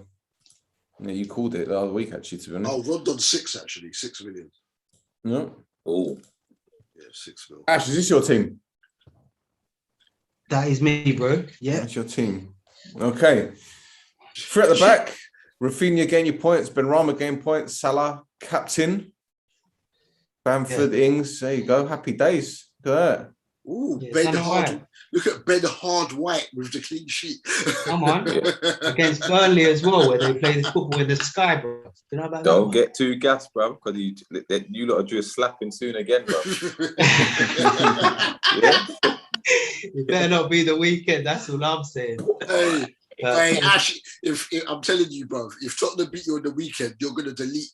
Speaker 1: yeah, you called it the other week actually. To be honest.
Speaker 2: Oh, Rondon 6 actually, 6 million.
Speaker 1: Yeah.
Speaker 3: Oh,
Speaker 2: Yeah, 6 mil.
Speaker 1: Ash, is this your team?
Speaker 4: That is me, bro. Yeah.
Speaker 1: That's your team. Okay. Three at the back. Rafinha gain your points. Benrahma gain points. Salah, captain. Bamford, Ings. There you go. Happy days. Look at that.
Speaker 2: Ooh,
Speaker 4: Yeah,
Speaker 2: Ben
Speaker 4: Salah
Speaker 2: Hard.
Speaker 4: White.
Speaker 2: Look at Ben Hard White with the clean sheet.
Speaker 4: Come on. Against Burnley as well, where they play the football in the sky, bro. You know about
Speaker 3: don't
Speaker 4: that
Speaker 3: get too gassed, bro, because you lot are due a slapping soon again, bro. Yeah.
Speaker 4: one? It better not be the weekend. That's all I'm saying.
Speaker 2: Hey, Ash, if I'm telling you, bro, if Tottenham beat you on the weekend, you're gonna delete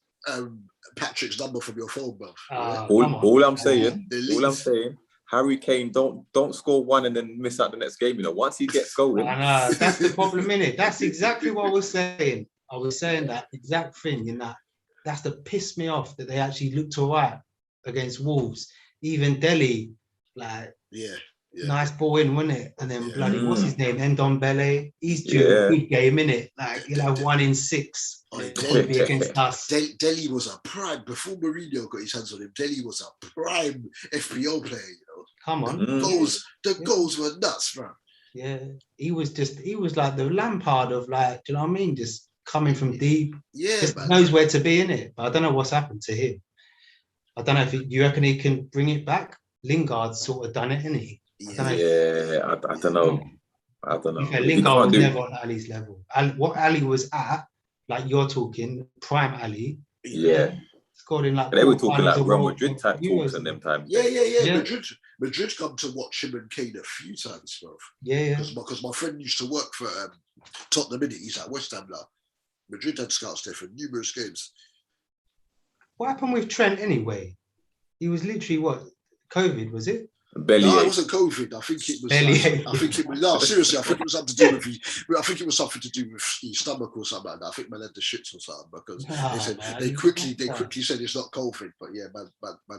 Speaker 2: Patrick's number from your phone, bro.
Speaker 3: All I'm saying,
Speaker 2: Delete.
Speaker 3: Harry Kane don't score one and then miss out the next game. You know, once he gets going,
Speaker 4: I know, that's the problem, innit? That's exactly what I was saying. I was saying that exact thing in that. That's the piss me off that they actually looked all right against Wolves. Even Delhi, like,
Speaker 2: Yeah.
Speaker 4: nice ball in, wasn't it? And then
Speaker 2: Yeah.
Speaker 4: bloody, what's his name? Ndombele. He's due a good game, innit? Like, you'll have 1 in 6.
Speaker 2: Oh,
Speaker 4: It's going to be against us.
Speaker 2: Delhi was a prime before Mourinho got his hands on him. Delhi was a prime FPL player, you know.
Speaker 4: Come on.
Speaker 2: Goals were nuts, bro.
Speaker 4: Yeah. He was like the Lampard of, like, do you know what I mean? Just coming from deep.
Speaker 2: Yeah,
Speaker 4: Just
Speaker 2: man.
Speaker 4: knows where to be in it. But I don't know what's happened to him. I don't know if you reckon he can bring it back. Lingard's sort of done it, isn't he?
Speaker 3: I don't know. I don't know.
Speaker 4: Okay, Lingard was never on Ali's level. What Ali was at, like you're talking, prime Ali.
Speaker 3: Yeah.
Speaker 4: Scored in like.
Speaker 3: They were talking like
Speaker 4: quarterfinals of
Speaker 3: Real
Speaker 4: World
Speaker 3: Madrid
Speaker 4: Cup
Speaker 3: type talks and them times.
Speaker 2: Yeah. Madrid come to watch him and Kane a few times, bro.
Speaker 4: Yeah.
Speaker 2: Because my friend used to work for Tottenham, innit? He's at West Ham now. Madrid had scouts there for numerous games.
Speaker 4: What happened with Trent anyway? He was literally what? COVID, was it?
Speaker 3: Belly
Speaker 2: No, it
Speaker 3: ache.
Speaker 2: wasn't COVID. I think it was.
Speaker 4: Bellyache.
Speaker 2: I think it was. No, seriously, I think it was something to do with. I think it was something to do with his stomach or something like that. I think man had the shits or something because
Speaker 4: Nah,
Speaker 2: they said
Speaker 4: man.
Speaker 2: they quickly said it's not COVID, but yeah, man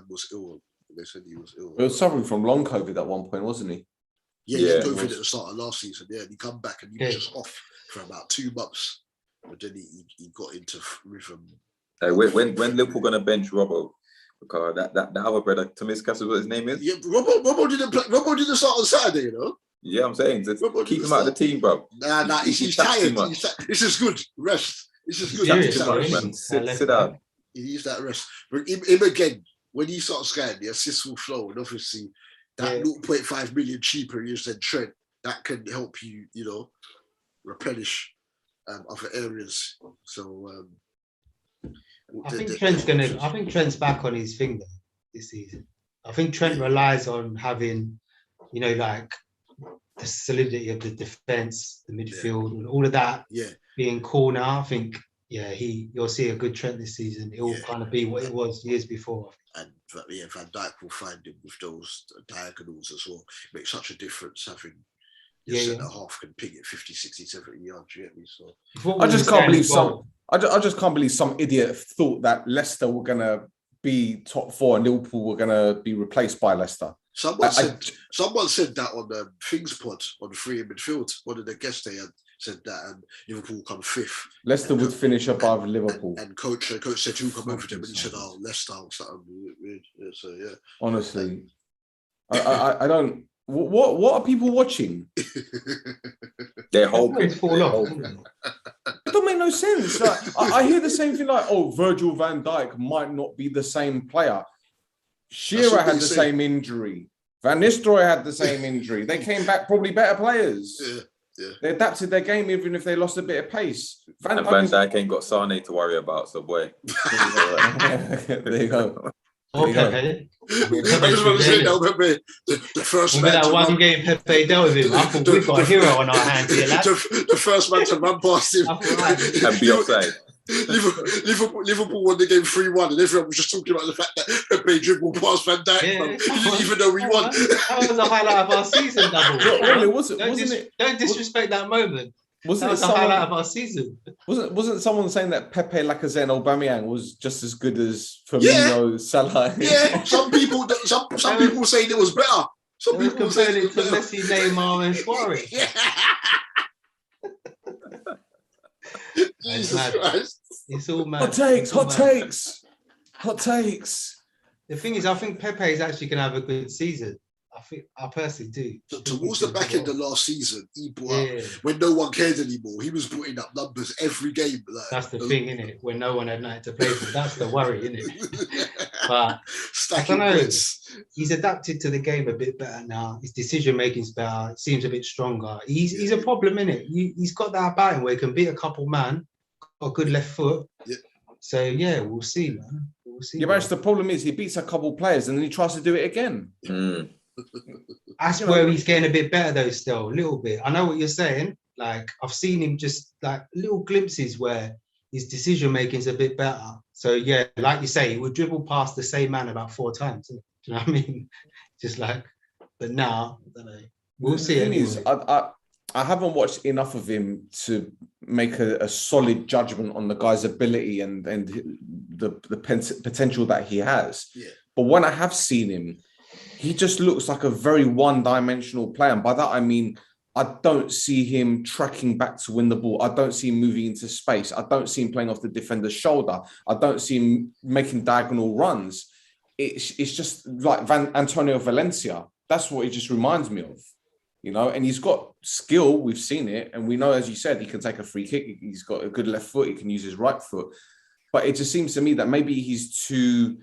Speaker 2: was ill. They said he was ill.
Speaker 1: He was suffering from long COVID at one point, wasn't he?
Speaker 2: Yeah,
Speaker 3: Yeah,
Speaker 2: he
Speaker 3: it
Speaker 2: had COVID
Speaker 1: was.
Speaker 2: at the start of last season. Yeah, and he come back and he was just off for about 2 months, but then he got into rhythm.
Speaker 3: When Liverpool gonna bench Robbo? Because that other brother, Tomiskas is what his name is.
Speaker 2: Yeah, Robbo didn't play. Robbo didn't start on Saturday, you know.
Speaker 3: Yeah, I'm saying just
Speaker 2: Robbo
Speaker 3: keep
Speaker 2: didn't
Speaker 3: him out of the
Speaker 2: start.
Speaker 3: team, bro.
Speaker 2: Nah, he's
Speaker 3: tapped too
Speaker 2: tired.
Speaker 3: much.
Speaker 2: This is good. Rest. This is good.
Speaker 3: Tapped
Speaker 4: Serious,
Speaker 3: too
Speaker 2: He
Speaker 3: much,
Speaker 2: needs that
Speaker 4: really?
Speaker 2: rest.
Speaker 3: man. Sit down.
Speaker 2: He needs that rest. But him again, when he starts scoring, the assists will flow, and obviously that 0.5 million cheaper he is than Trent. That can help you, you know, replenish other areas. So
Speaker 4: I think Trent's back on his thing though, this season. I think Trent relies on having, you know, like the solidity of the defense, the midfield, and all of that being cool now. I think, you'll see a good Trent this season. It will kind of be what it was years before.
Speaker 2: And Van Dijk will find him with those diagonals as well. It makes such a difference having your centre half can ping it 50, 60, 70 yards. You get me? So
Speaker 1: I just can't believe I just can't believe some idiot thought that Leicester were gonna be top 4 and Liverpool were gonna be replaced by Leicester.
Speaker 2: Someone said that on the Things Pod on Free in Midfield. One of the guests they had said that, and Liverpool come 5th.
Speaker 1: Leicester would finish above Liverpool.
Speaker 2: And coach said who'll come over them, and he said, "Oh, Leicester." Or something weird. So yeah.
Speaker 1: Honestly, I don't. What are people watching?
Speaker 3: They're hoping.
Speaker 4: Fall off.
Speaker 1: It don't make no sense. Like, I hear the same thing like, oh, Virgil van Dijk might not be the same player. Shearer had the same injury. Van Nistelrooy had the same injury. They came back probably better players.
Speaker 2: Yeah.
Speaker 1: They adapted their game even if they lost a bit of pace.
Speaker 3: Van Dijk ain't got Sane to worry about, so boy.
Speaker 1: There you go.
Speaker 4: Oh, Pepe.
Speaker 2: I just want to say now, Pepe, the first man.
Speaker 4: That one game Pepe dealt with him. I thought we've got a hero on our hands here, lads.
Speaker 2: The first man to run past him.
Speaker 3: And be offside.
Speaker 2: Liverpool won the game 3-1, and everyone was just talking about the fact that Pepe dribbled past Van Dijk, even though we won.
Speaker 4: That was the highlight of our season, Double. Don't disrespect that moment. That was the highlight of our season.
Speaker 1: Wasn't someone saying that Pepe, Lacazette, and Aubameyang was just as good as Firmino, Salah?
Speaker 2: Yeah, some people saying it was better. Some people
Speaker 4: compared it to Messi, Neymar, and Suarez.
Speaker 2: Yeah. Jesus Christ.
Speaker 4: It's all mad.
Speaker 1: Hot takes.
Speaker 4: The thing is, I think Pepe is actually going to have a good season. I personally do.
Speaker 2: Towards the back end of last season, he brought up, when no one cared anymore, he was putting up numbers every game. Like,
Speaker 4: that's the thing, isn't it? When no one had nothing to play for, that's the worry, isn't it? But I don't know. He's adapted to the game a bit better now. His decision making's better. It seems a bit stronger. He's a problem, isn't it? He's got that about him where he can beat a couple man, got a good left foot.
Speaker 2: Yeah.
Speaker 4: So yeah, we'll see, man. We'll see.
Speaker 1: Yeah, but the problem is he beats a couple players and then he tries to do it again.
Speaker 4: That's where he's getting a bit better though, still a little bit. I know what you're saying. Like I've seen him just like little glimpses where his decision making is a bit better. So yeah, like you say, he would dribble past the same man about 4 times. Do you know what I mean? Just like, but now, I don't know. We'll see. Anyway.
Speaker 1: I haven't watched enough of him to make a solid judgment on the guy's ability and the potential that he has.
Speaker 2: Yeah.
Speaker 1: But when I have seen him, he just looks like a very one-dimensional player. And by that, I mean, I don't see him tracking back to win the ball. I don't see him moving into space. I don't see him playing off the defender's shoulder. I don't see him making diagonal runs. It's just like Antonio Valencia. That's what he just reminds me of, you know, and he's got skill. We've seen it. And we know, as you said, he can take a free kick. He's got a good left foot. He can use his right foot. But it just seems to me that maybe he's too...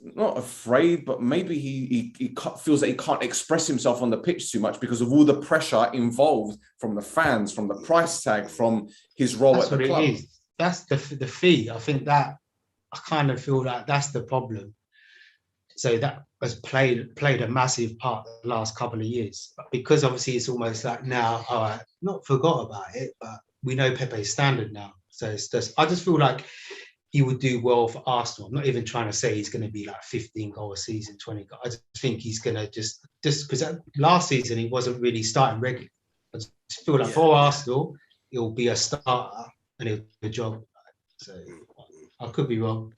Speaker 1: not afraid, but maybe he feels that he can't express himself on the pitch too much because of all the pressure involved from the fans, from the price tag, from his role at the club.
Speaker 4: It is. That's the fee. I think that I kind of feel like that's the problem. So that has played a massive part the last couple of years. But because obviously it's almost like now, all right, not forgot about it, but we know Pepe's standard now. So it's just, I just feel like he would do well for Arsenal. I'm not even trying to say he's going to be like 15 goal a season, 20 goal. I just think he's going to just because last season he wasn't really starting regularly. I just feel like for Arsenal, he'll be a starter and he'll do a job. So I could be wrong.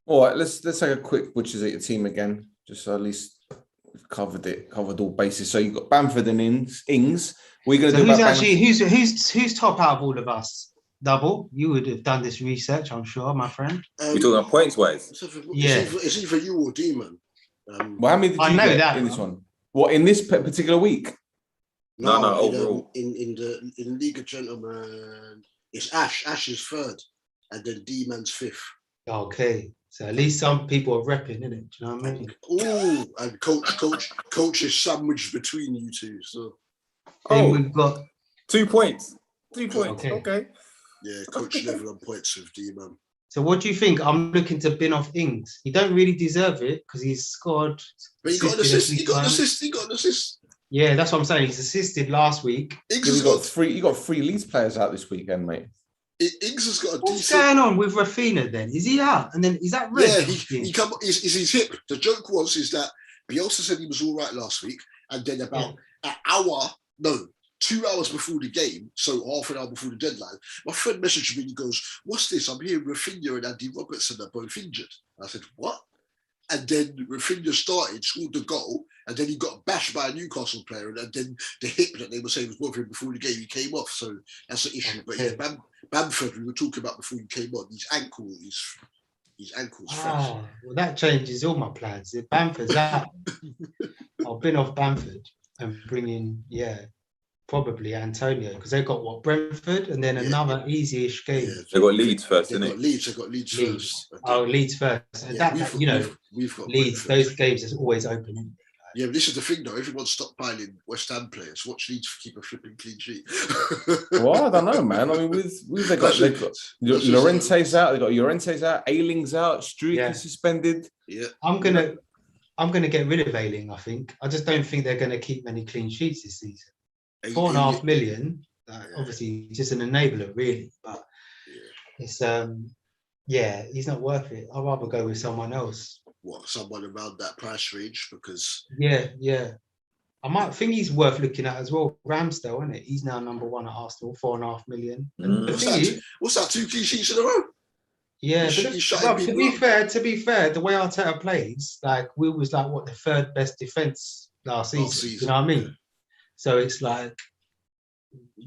Speaker 1: All right, let's take a quick butchers at your team again, just so at least we've covered all bases. So you've got Bamford and Ings. We're going to do
Speaker 4: who's actually who's top out of all of us? Double, you would have done this research, I'm sure, my friend.
Speaker 3: We're talking about points wise.
Speaker 2: It's either you or Demon.
Speaker 1: Well, how many did you get in this one? What, in this particular week?
Speaker 3: No, overall.
Speaker 2: In League of Gentlemen, it's Ash. Ash is 3rd, and then D-Man's 5th.
Speaker 4: Okay, so at least some people are repping, isn't it? Do you know what I mean?
Speaker 2: Oh, and coach is sandwiched between you two. So,
Speaker 4: we've got
Speaker 3: 2 points. 3 points. Okay.
Speaker 2: Yeah, coach level on points with D-Man.
Speaker 4: So what do you think? I'm looking to bin off Ings. He don't really deserve it because he's scored.
Speaker 2: But he got an assist. He got an assist.
Speaker 4: Yeah, that's what I'm saying. He's assisted last week.
Speaker 1: Ings got 3 Leeds players out this weekend, mate.
Speaker 2: Ings has got a
Speaker 4: What's going on with Rafinha then? Is he out? And then is that red?
Speaker 2: Yeah, he come. Is his hip? The joke is that Bielsa said he was all right last week, and then about an hour, 2 hours before the game, so half an hour before the deadline, my friend messaged me and he goes, "What's this? I'm hearing Rafinha and Andy Robertson are both injured." I said, "What?" And then Rafinha scored the goal, and then he got bashed by a Newcastle player, and then the hip that they were saying was bothering him before the game, he came off. So that's the issue. But yeah, Bamford, we were talking about before you came on, his ankle's fresh.
Speaker 4: Well, that changes all my plans. If Bamford's out, I'll bin off Bamford and bring in, probably Antonio, because they got what, Brentford, and then another easy-ish game.
Speaker 2: Yeah,
Speaker 3: They got Leeds first,
Speaker 2: They
Speaker 3: didn't
Speaker 2: got
Speaker 3: it?
Speaker 2: Leeds. They got Leeds first.
Speaker 4: Oh, Leeds first. And
Speaker 2: Yeah,
Speaker 4: we've
Speaker 2: got
Speaker 4: Leeds.
Speaker 2: Brentford.
Speaker 4: Those games is always open.
Speaker 2: Yeah, but this is the thing though. Everyone's stockpiling West Ham players. Watch Leeds keep a flipping clean sheet.
Speaker 1: Well, I don't know, man. I mean, with they got Llorente's out. They got Llorente's out. Ayling's out. Struijk is suspended.
Speaker 2: Yeah,
Speaker 4: I'm gonna get rid of Ayling. I think. I just don't think they're gonna keep many clean sheets this season. 4.5 million. Obviously, just an enabler, really. But it's he's not worth it. I'd rather go with someone else.
Speaker 2: What, someone around that price range? Because
Speaker 4: I might think he's worth looking at as well. Ramsdale, isn't it? He's now number 1 at Arsenal, 4.5 million. And
Speaker 2: what's that? 2 clean sheets in a row?
Speaker 4: Yeah, to be fair, the way Arteta plays, like we was like what the 3rd best defense last season. You know what I mean?
Speaker 2: Yeah.
Speaker 4: So it's like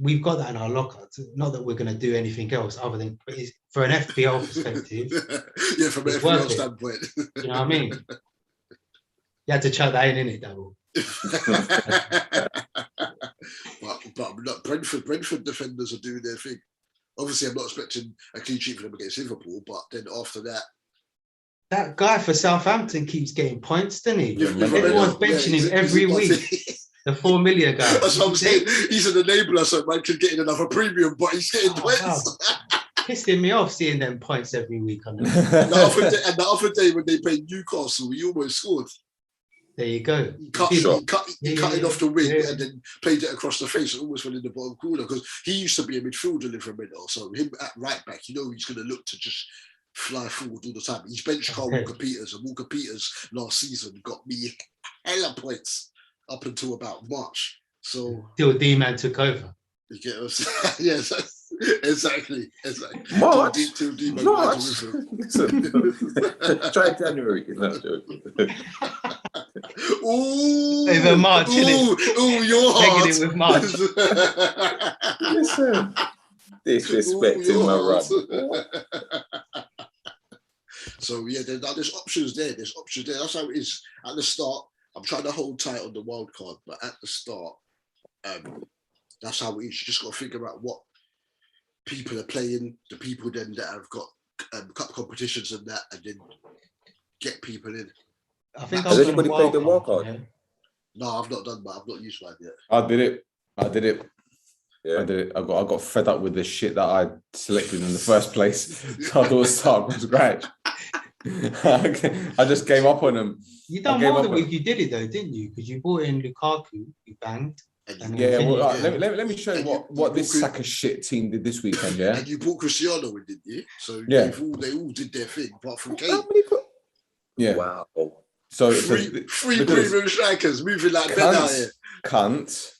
Speaker 4: we've got that in our locker. Not that we're going to do anything else other than for an FPL perspective.
Speaker 2: Yeah, from an FPL standpoint.
Speaker 4: You know what I mean? You had to chuck that in it, Double.
Speaker 2: but Brentford defenders are doing their thing. Obviously, I'm not expecting a clean sheet for them against Liverpool, but then after that
Speaker 4: guy for Southampton keeps getting points, doesn't he?
Speaker 2: Everyone's
Speaker 4: benching him every week. The 4 million guy.
Speaker 2: That's what I'm saying. He's an enabler, so man can get in another premium, but he's getting points.
Speaker 4: Wow. Pissing me off seeing them points every week.
Speaker 2: And the other day when they played Newcastle, he almost scored.
Speaker 4: There you go.
Speaker 2: He cut it off the wing and then played it across the face and almost went in the bottom corner because he used to be a midfielder Livramento. So him at right back, he's going to look to just fly forward all the time. He's benched Carl Walker-Peters, and Walker-Peters last season got me hella points up until about March. So
Speaker 4: till D-Man took over.
Speaker 2: You get what I'm saying? Yes, exactly.
Speaker 3: March?
Speaker 2: Till D-Man
Speaker 3: March? Try January. No, joking.
Speaker 2: Ooh,
Speaker 4: even March,
Speaker 2: ooh, you're hard.
Speaker 4: It with March.
Speaker 3: Listen, disrespecting my run.
Speaker 2: So yeah, there's options there. There's options there. That's how it is at the start. I'm trying to hold tight on the wild card, but at the start, that's how it is. You just got to figure out what people are playing, the people then that have got cup competitions and that, and then get people in.
Speaker 4: I think
Speaker 3: has anybody played the wild card?
Speaker 4: Yeah.
Speaker 2: No, I've not done that. I've not used mine yet.
Speaker 1: I did it.
Speaker 3: Yeah.
Speaker 1: I did it. I got fed up with the shit that I selected in the first place. So I thought start from scratch. I just gave up on them.
Speaker 4: You done more than you did it though, didn't you? Because you brought in Lukaku, you banged.
Speaker 1: Yeah, well, let me show you what this sack of shit team did this weekend. Yeah,
Speaker 2: and you brought Cristiano in, didn't you? So
Speaker 1: yeah,
Speaker 2: they all did their thing, apart from Kane.
Speaker 1: Yeah,
Speaker 3: wow.
Speaker 2: So three premium strikers moving like Ben out here.
Speaker 1: Cunt.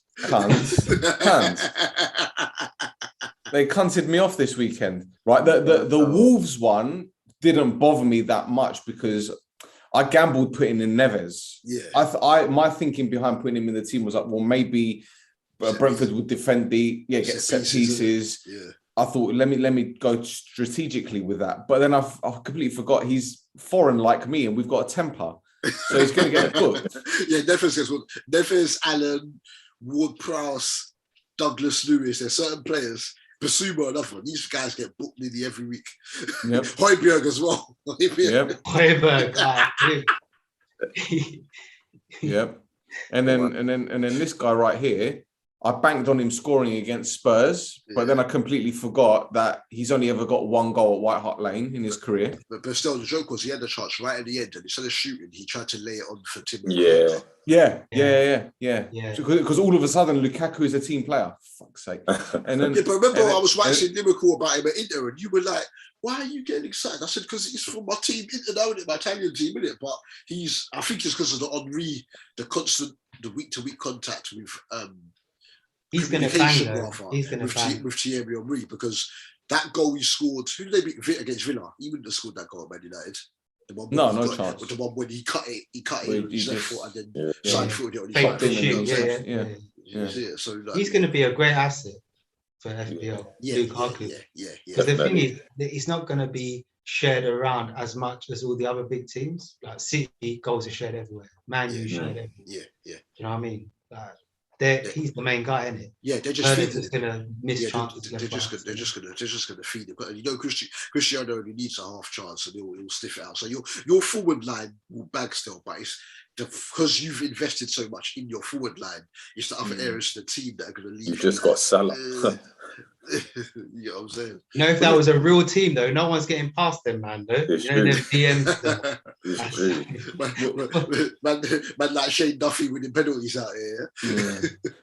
Speaker 1: They cunted me off this weekend, right? The Wolves one didn't bother me that much because I gambled putting in Neves.
Speaker 2: Yeah.
Speaker 1: My thinking behind putting him in the team was like, well, maybe Brentford would defend get set pieces.
Speaker 2: Yeah.
Speaker 1: I thought, let me go strategically with that. But then I completely forgot he's foreign like me and we've got a temper. So he's going to get booked.
Speaker 2: Yeah, Neves, Allen, Ward-Prowse, Douglas Lewis. There's certain players. Basuma, another one. These guys get booked nearly every week.
Speaker 1: Yep.
Speaker 2: Højbjerg as well.
Speaker 1: Yep.
Speaker 4: Højbjerg.
Speaker 1: Yep. And then this guy right here, I banked on him scoring against Spurs, but then I completely forgot that he's only ever got 1 goal at White Hart Lane in his career.
Speaker 2: But still, the joke was he had the chance right at the end, and instead of shooting, he tried to lay it on for Tim.
Speaker 1: Yeah. Because all of a sudden, Lukaku is a team player. Fuck's sake. And then,
Speaker 2: but remember, I was watching Liverpool about him at Inter, and you were like, "Why are you getting excited?" I said, "Because he's from my team, Inter, now, my Italian team, innit?" But I think it's because of the Henry, the constant, the week-to-week contact with.
Speaker 4: He's going to bang. He's going to bang
Speaker 2: with Thierry Henry because that goal he scored. Who did they beat against Villa? He wouldn't have scored that goal at Man United.
Speaker 1: No chance.
Speaker 2: But the one when he cut it with his left foot and then side footed it on his right. So
Speaker 4: he's going to be a great asset for FPL. Lukaku.
Speaker 2: Yeah.
Speaker 4: Because the thing is, it's not going to be shared around as much as all the other big teams. Like City goals are shared everywhere. Man U shared everywhere.
Speaker 2: Yeah.
Speaker 4: Do you know what I mean? Like, he's the main guy, isn't it?
Speaker 2: Yeah, they're just feeding
Speaker 4: just
Speaker 2: him.
Speaker 4: gonna miss
Speaker 2: Yeah,
Speaker 4: chances.
Speaker 2: they're just gonna feed him. And you know, Cristiano only needs a half chance, and he'll stiff it out. So your forward line will bag still, but it's because you've invested so much in your forward line. It's the other areas of the team that are going to leave.
Speaker 3: You've just got Salah.
Speaker 2: You know what I'm saying?
Speaker 4: You know, if that was a real team, though, no one's getting past them, man. Though,
Speaker 3: It's
Speaker 4: you know, them
Speaker 3: true.
Speaker 4: DMs.
Speaker 3: It's true.
Speaker 2: man, like Shane Duffy winning penalties out here.
Speaker 1: Yeah.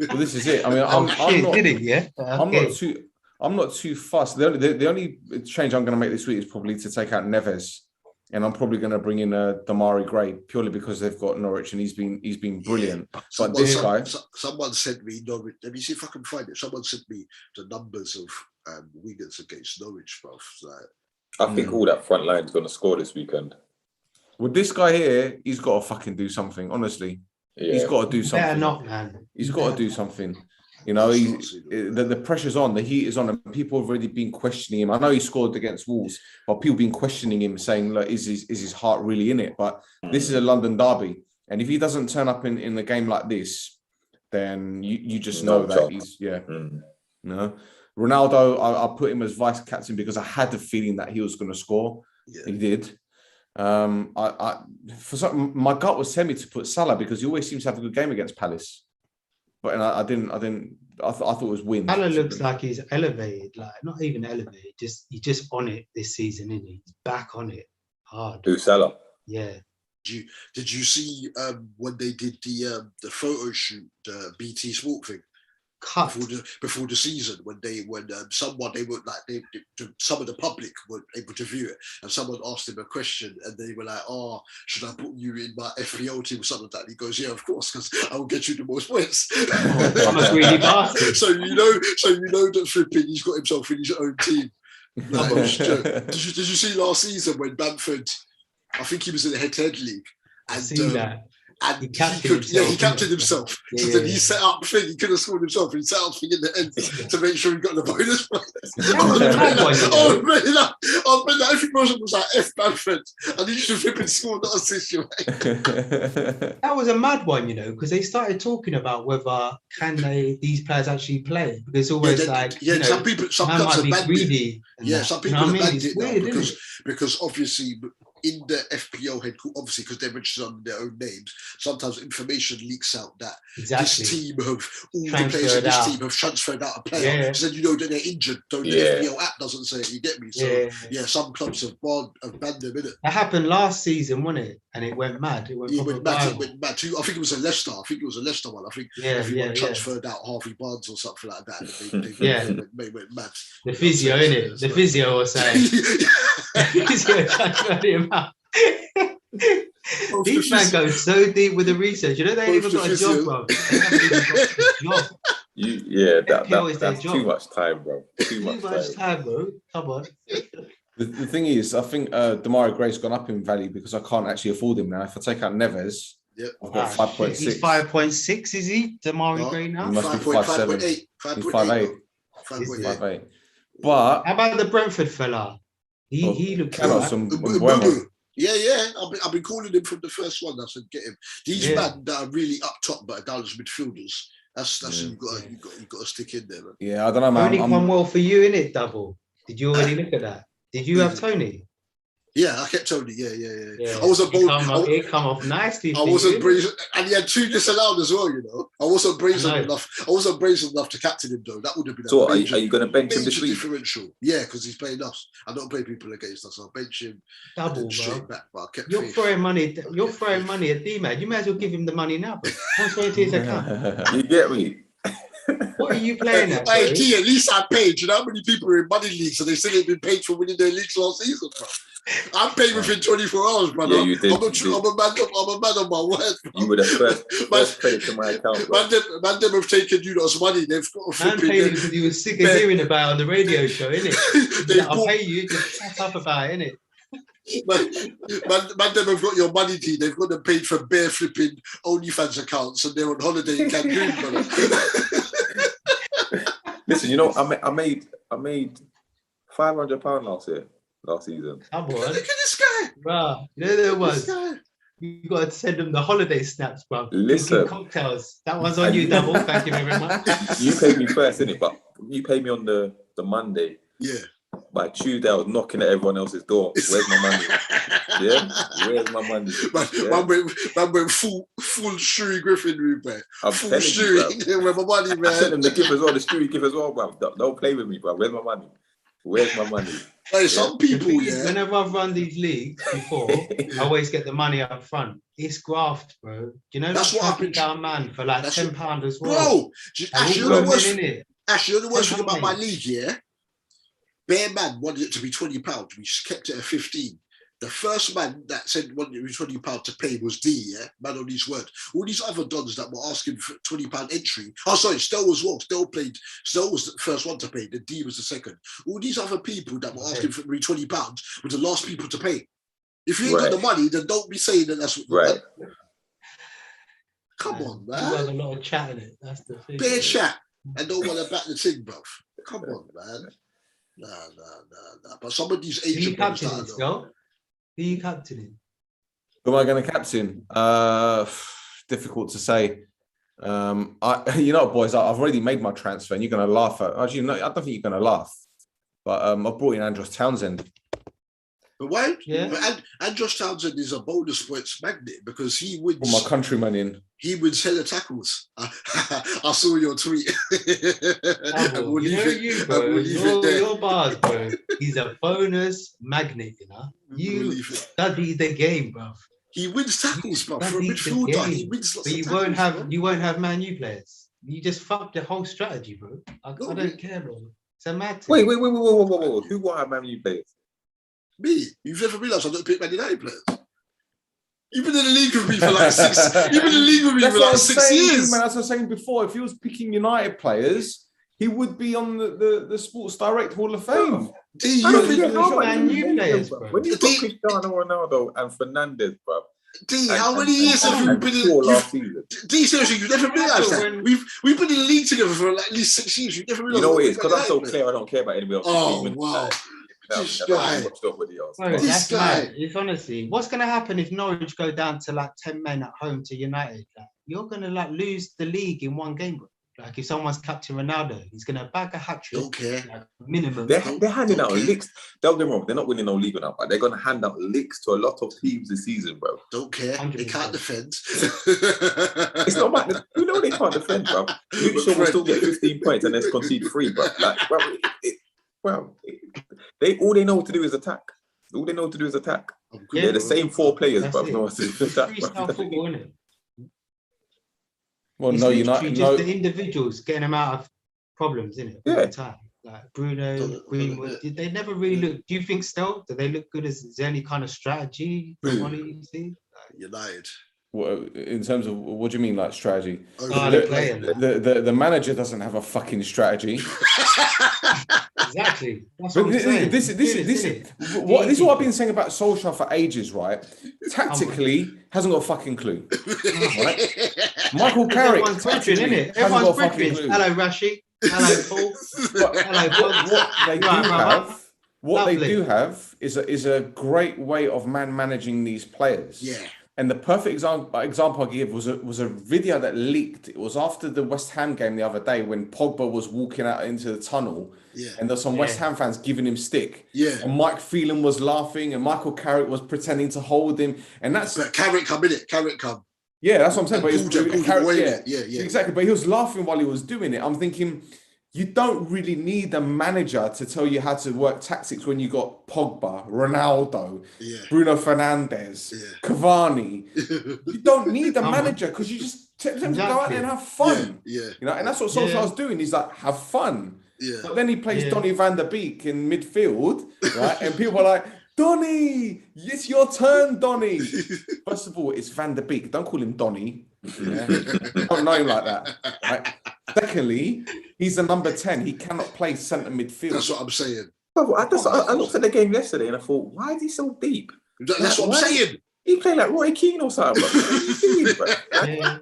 Speaker 1: Well, this is it. I mean, I'm not.
Speaker 4: Did it? Yeah.
Speaker 1: I'm not too fussed. The only change I'm going to make this week is probably to take out Neves, and I'm probably going to bring in Damari Gray purely because they've got Norwich and he's been brilliant.
Speaker 2: Someone sent me Norwich. Let me see if I can find it. Someone sent me the numbers of wingers against Norwich, bro.
Speaker 3: I think all that front line is going to score this weekend.
Speaker 1: With this guy here, he's got to fucking do something. Honestly, he's got to do something.
Speaker 4: Better not, man.
Speaker 1: He's got to do something. You know, the pressure's on, the heat is on, and people have already been questioning him. I know he scored against Wolves, but people have been questioning him, saying, "Look, is his heart really in it?" But this is a London derby, and if he doesn't turn up in a game like this, then you just know that he's You know, Ronaldo, I put him as vice captain because I had the feeling that he was going to score. Yeah. He did. My gut was telling me to put Salah because he always seems to have a good game against Palace. But I thought it was wind.
Speaker 4: Salah looks like he's elevated, like not even elevated. He's just on it this season, isn't he? He's back on it hard.
Speaker 3: Who, Salah?
Speaker 4: Yeah.
Speaker 2: Did you see when they did the photo shoot, the BT Sport thing? Before the season, when some of the public were able to view it, and someone asked him a question, and they were like, "Oh, should I put you in my FPL team or something like that?" And he goes, "Yeah, of course, because I will get you the most points."
Speaker 4: Really bastard.
Speaker 2: So you know that flipping, he's got himself in his own team. Like, did you see last season when Bamford? I think he was in the head-to-head league.
Speaker 4: And that.
Speaker 2: And he captured himself. So then he set up thing. He could have scored himself. He set up thing in the end to make sure he got the bonus points. I was that every person was like F Bamford, and he should flip and score, not assist you.
Speaker 4: That was a mad one, you know, because they started talking about whether these players actually play, because it's always some clubs
Speaker 2: have banned
Speaker 4: greedy.
Speaker 2: Some people have banned it now because obviously. In the FPL headquarters, obviously, because they're registered under their own names, sometimes information leaks out that this team have all the players in this team have transferred out a player. Yeah. So then you know that they're injured. So the FPL app doesn't say it. You get me? So some clubs have banned them in it.
Speaker 4: That happened last season, wasn't it? And it went mad. It went
Speaker 2: mad too. I think it was a Leicester. I think it was a Leicester one. I think everyone transferred out Harvey Barnes or something like that. And they went mad.
Speaker 4: The physio, innit? The physio was saying. The physio transferred him out. These men go so deep with the research. You know, they ain't even got a job, bro. They haven't even got a job.
Speaker 3: That's too much time, bro. Too much
Speaker 4: time, bro. Come on.
Speaker 1: The thing is, I think Damari Gray's gone up in value because I can't actually afford him now. If I take out Neves, I've got 5.6.
Speaker 4: He's 5.6, is he? Damari Gray now?
Speaker 1: He must be 5.7. He's 5.8. He's 5.8. But
Speaker 4: how about the Brentford fella? He looked
Speaker 2: good. Yeah. I've been calling him from the first one. I said, get him. These men that are really up top, but are down as midfielders. That's you got to stick in there. Man.
Speaker 1: Yeah, I don't know, man.
Speaker 4: Only come well for you, innit, Double? Did you already look at that? Did you have Tony?
Speaker 2: Yeah, I kept Tony. Yeah. I wasn't bold.
Speaker 4: It come off nicely.
Speaker 2: I wasn't brazen, and he had 2 disallowed as well. You know, I wasn't brazen enough. I wasn't brazen enough to captain him though. That would have been.
Speaker 3: So are you going to bench him this week?
Speaker 2: Differential. Yeah, because he's playing us. I don't play people against us. I'll bench him.
Speaker 4: Double, bro.
Speaker 2: Back, but I kept
Speaker 4: You're throwing money. You're throwing money at D-Man. You may as well give him the money now. Transfer it to his account.
Speaker 3: You get me?
Speaker 4: What are you playing at?
Speaker 2: Hey, D, at least I paid. You know how many people are in money leagues and they still ain't been paid for winning their leagues last season, bro? I'm paid within 24 hours, brother.
Speaker 3: Yeah, you did.
Speaker 2: I'm a man of my word. Bro.
Speaker 3: You were the first credit to my account.
Speaker 2: Man, them have taken you lot's money. They've got
Speaker 4: a man paid him because he was sick of hearing about it on the radio show, innit? I'll pay you, just shut up about it, innit?
Speaker 2: Man, them have got your money, D. They've got them paid for bare flipping OnlyFans accounts and they're on holiday in Cancun, brother.
Speaker 3: Listen, you know, I made £500 last season.
Speaker 4: Come on.
Speaker 2: Look at this guy.
Speaker 4: Bro, you know there was. You got to send them the holiday snaps, bro.
Speaker 3: Listen.
Speaker 4: Drinking cocktails. That one's on you, Double. Thank you very much.
Speaker 3: You paid me first, innit? But you paid me on the Monday.
Speaker 2: Yeah.
Speaker 3: By Tuesday, I was knocking at everyone else's door. Where's my money? Yeah? Where's my money?
Speaker 2: Man went full Stewie Griffin room, man.
Speaker 3: I'm
Speaker 2: Full
Speaker 3: telling you,
Speaker 2: Stewie. Where my money,
Speaker 3: I
Speaker 2: man?
Speaker 3: sent them the gift as well, the Stewie gift as well, bro. Don't play with me, bro. Where's my money? Where's my money?
Speaker 2: Hey, some people,
Speaker 4: is, whenever I've run these leagues before, I always get the money up front. It's graft, bro. You know,
Speaker 2: that's what happened
Speaker 4: down man for like £10 as well.
Speaker 2: Bro, actually, you know the worst thing about my
Speaker 4: money.
Speaker 2: league, yeah? Bear man wanted it to be £20. We just kept it at 15. The first man that said wanted it to be £20 to pay was D, yeah? Man on his word. All these other dons that were asking for £20 entry. Oh, sorry, Stel was wrong. Stel was the first one to pay. The D was the second. All these other people that were asking for me £20 were the last people to pay. If you ain't got the money, then don't be saying that that's what
Speaker 3: right.
Speaker 2: Come on, man.
Speaker 4: You have a lot of chat in it. That's the thing.
Speaker 2: Bare chat and don't want to back the thing, bro. Come on, man. Nah. But some of these agent brothers that I know.
Speaker 4: Who are you captaining?
Speaker 1: Who am I going to captain? Difficult to say. You know, boys, I've already made my transfer, and you're going to laugh at. Actually, no, I don't think you're going to laugh. But I brought in Andros Townsend.
Speaker 2: But why?
Speaker 4: Yeah.
Speaker 2: Andros Townsend is a bonus points magnet because he wins.
Speaker 1: Put my countryman in.
Speaker 2: He wins hella tackles. I saw your tweet.
Speaker 4: We'll your bars, bro. He's a bonus magnet, you know. You study the game, bro.
Speaker 2: He wins tackles, bro. For a midfielder, he wins lots of tackles.
Speaker 4: You won't have Man U players. You just fucked the whole strategy, bro. I don't care, bro. It's a mad thing.
Speaker 3: Wait. Who won't have Man U players?
Speaker 2: Me. You've never realised I don't pick Man United players. You've been in the league with me for like 6 You've been in the league with me for like 6 years.
Speaker 1: Man, as I was saying before, if he was picking United players, he would be on the Sports Direct Hall of Fame.
Speaker 2: D,
Speaker 4: Man U players, bro.
Speaker 3: When you've got Cristiano Ronaldo and Fernandes, bro.
Speaker 2: D, how many years have you been in? D, seriously, you've never realised that. We've been in the league together for like at least 6 years. You've never realised.
Speaker 3: You know what it is? Because I'm so clear, I don't care about anybody else.
Speaker 2: Oh, wow. This guy.
Speaker 4: That's mad. It's honestly, what's going to happen if Norwich go down to like 10 men at home to United? Like, you're going to like lose the league in one game, bro. Like if someone's captain Ronaldo, he's going to bag a hat-trick.
Speaker 2: Don't care.
Speaker 4: Like, minimum.
Speaker 3: They're handing out licks. Don't get me wrong, they're not winning no league now, but they're going to hand out licks to a lot of teams this season, bro.
Speaker 2: Don't care.
Speaker 4: 100%.
Speaker 2: They can't defend.
Speaker 3: It's not about you know they can't defend, bro. Luke Shaw will still get 15 points and then concede 3, bro. Like, all they know to do is attack. All they know to do is attack.
Speaker 4: Yeah,
Speaker 3: they're the same 4 players, bro.
Speaker 4: No, it's freestyle football, isn't it?
Speaker 1: Well,
Speaker 4: it's
Speaker 1: no, you're not.
Speaker 4: Just the individuals getting them out of problems, isn't it?
Speaker 3: Yeah.
Speaker 4: All the time. Like Bruno, Greenwood, did they never really look? Do you think still? Do they look good? Is there any kind of strategy?
Speaker 2: United.
Speaker 1: Well, in terms of what do you mean, like strategy?
Speaker 4: The
Speaker 1: manager doesn't have a fucking strategy.
Speaker 4: Exactly. That's
Speaker 1: But
Speaker 4: what I'm saying.
Speaker 1: this is what I've been saying about Solskjaer for ages, right? Tactically, hasn't got a fucking clue. Right? Michael Carrick,
Speaker 4: everyone's gripping, isn't it? Everyone's gripping. Hello, Rashi. Hello, Paul. Hello,
Speaker 1: What they do have is a great way of managing these players.
Speaker 2: Yeah.
Speaker 1: And the perfect example I give was a video that leaked. It was after the West Ham game the other day when Pogba was walking out into the tunnel.
Speaker 2: Yeah.
Speaker 1: And there's some West Ham fans giving him stick.
Speaker 2: Yeah.
Speaker 1: And Mike Phelan was laughing and Michael Carrick was pretending to hold him. And that's...
Speaker 2: But Carrick come, innit? Carrick come.
Speaker 1: Yeah, that's what I'm saying.
Speaker 2: But
Speaker 1: yeah, exactly. But he was laughing while he was doing it. I'm thinking... You don't really need a manager to tell you how to work tactics when you got Pogba, Ronaldo, Bruno Fernandes, Cavani. You don't need a manager because you just tell them to go out there and have fun.
Speaker 2: Yeah.
Speaker 1: You know, and that's what Solskjaer's doing. He's like, have fun.
Speaker 2: Yeah.
Speaker 1: But then he plays Donny van der Beek in midfield, right? And people are like, Donny, it's your turn, Donny. First of all, it's Van der Beek. Don't call him Donny. Yeah? Don't know him like that, right? Secondly, he's a number 10. He cannot play centre midfield.
Speaker 2: That's what I'm saying.
Speaker 3: I looked at the game yesterday and I thought, why is he so deep?
Speaker 2: That's what I'm saying.
Speaker 3: He played like Roy Keane or something. Bro. What are you doing, bro?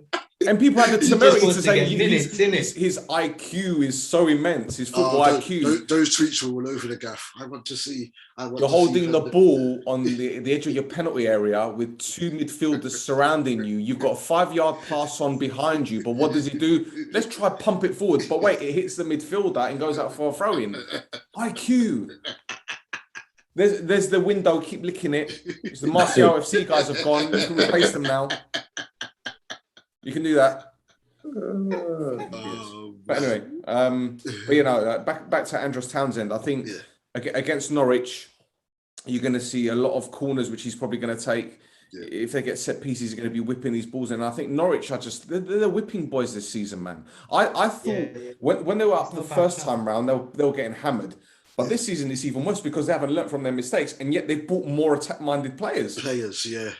Speaker 1: And people had the
Speaker 4: He just
Speaker 1: temerity
Speaker 4: wants
Speaker 1: to
Speaker 4: to
Speaker 1: say
Speaker 4: get minutes, innit?
Speaker 1: his IQ is so immense, his football IQ.
Speaker 2: Those tweets were all over the gaff.
Speaker 1: You're holding the ball on the edge of your penalty area with 2 midfielders surrounding you. You've got a 5-yard pass on behind you, but what does he do? Let's try pump it forward. But wait, it hits the midfielder and goes out for a throw-in. IQ. There's the window. Keep licking it. It's the Martial FC guys have gone. You can replace them now. You can do that. But anyway, but you know, back to Andros Townsend. I think against Norwich, you're going to see a lot of corners, which he's probably going to take. Yeah. If they get set pieces, he's going to be whipping these balls in. And I think Norwich are just they're whipping boys this season, man. I thought when they were up the first time round, they were getting hammered. But this season it's even worse because they haven't learnt from their mistakes, and yet they've brought more attack-minded players.
Speaker 4: Yeah.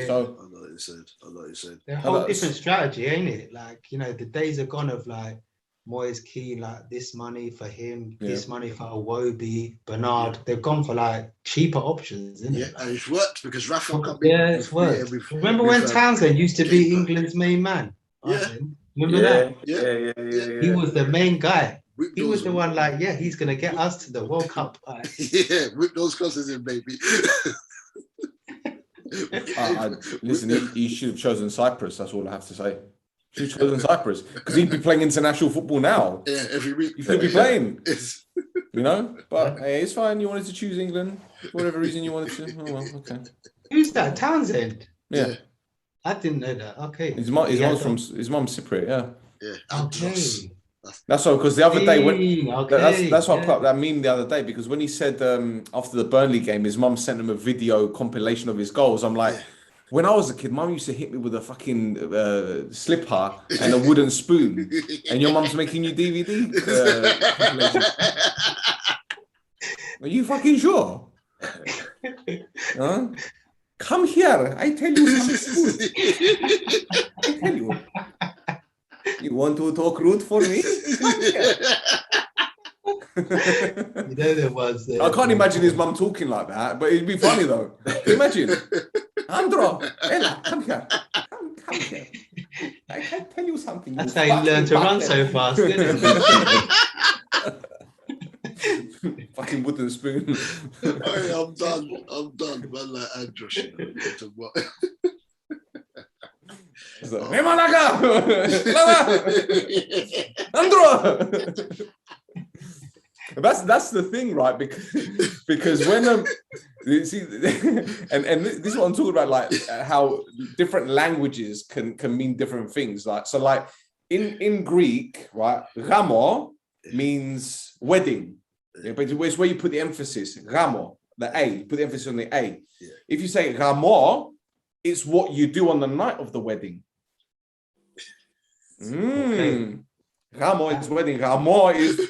Speaker 2: So, I know what you said.
Speaker 4: They're a whole different strategy, ain't it? Like, you know, the days are gone of like Moyes Keane, like this money for him, this money for Iwobi, Bernard. They've gone for like cheaper options, isn't it?
Speaker 2: And it's worked because Rafa
Speaker 4: it's worked. Remember when Townsend used to be England's main man? Remember that?
Speaker 2: Yeah.
Speaker 4: He was the main guy. He was the one like, he's going to get us to the World Cup.
Speaker 2: Whip those crosses in, baby.
Speaker 1: Listen, he should have chosen Cyprus. That's all I have to say. Should have chosen Cyprus because he'd be playing international football now.
Speaker 2: Yeah, every week.
Speaker 1: He could be playing. You know, but hey, it's fine. You wanted to choose England for whatever reason you wanted to. Oh well, okay.
Speaker 4: Who's that? Townsend.
Speaker 1: Yeah.
Speaker 4: I didn't know that. Okay.
Speaker 1: His mom's Cypriot.
Speaker 2: Yeah.
Speaker 4: Okay.
Speaker 1: That's all, because the other day that's why I put up that meme the other day, because when he said after the Burnley game his mum sent him a video compilation of his goals, I'm like, when I was a kid, mum used to hit me with a fucking slipper and a wooden spoon, and your mum's making you DVD compilations. Are you fucking sure? Huh? Come here, I tell you something. I tell you. You want to talk rude for me?
Speaker 4: There was.
Speaker 1: I can't imagine his mum talking like that, but it'd be funny though. Can you imagine? Andro, Ella, come here. Come here. I can tell you something.
Speaker 4: That's how you learn to run so fast, isn't
Speaker 1: it? Fucking wooden spoon.
Speaker 2: Hey, I'm done. Man, like Andros.
Speaker 1: Andro. That's the thing, right? Because when you see, and this is what I'm talking about, like how different languages can mean different things. Like so, like in Greek, right? Gamo means wedding, but it's where you put the emphasis. Gamo, the A, put the emphasis on the A. Yeah. If you say gamo, it's what you do on the night of the wedding. Gamo is wedding. Gamo is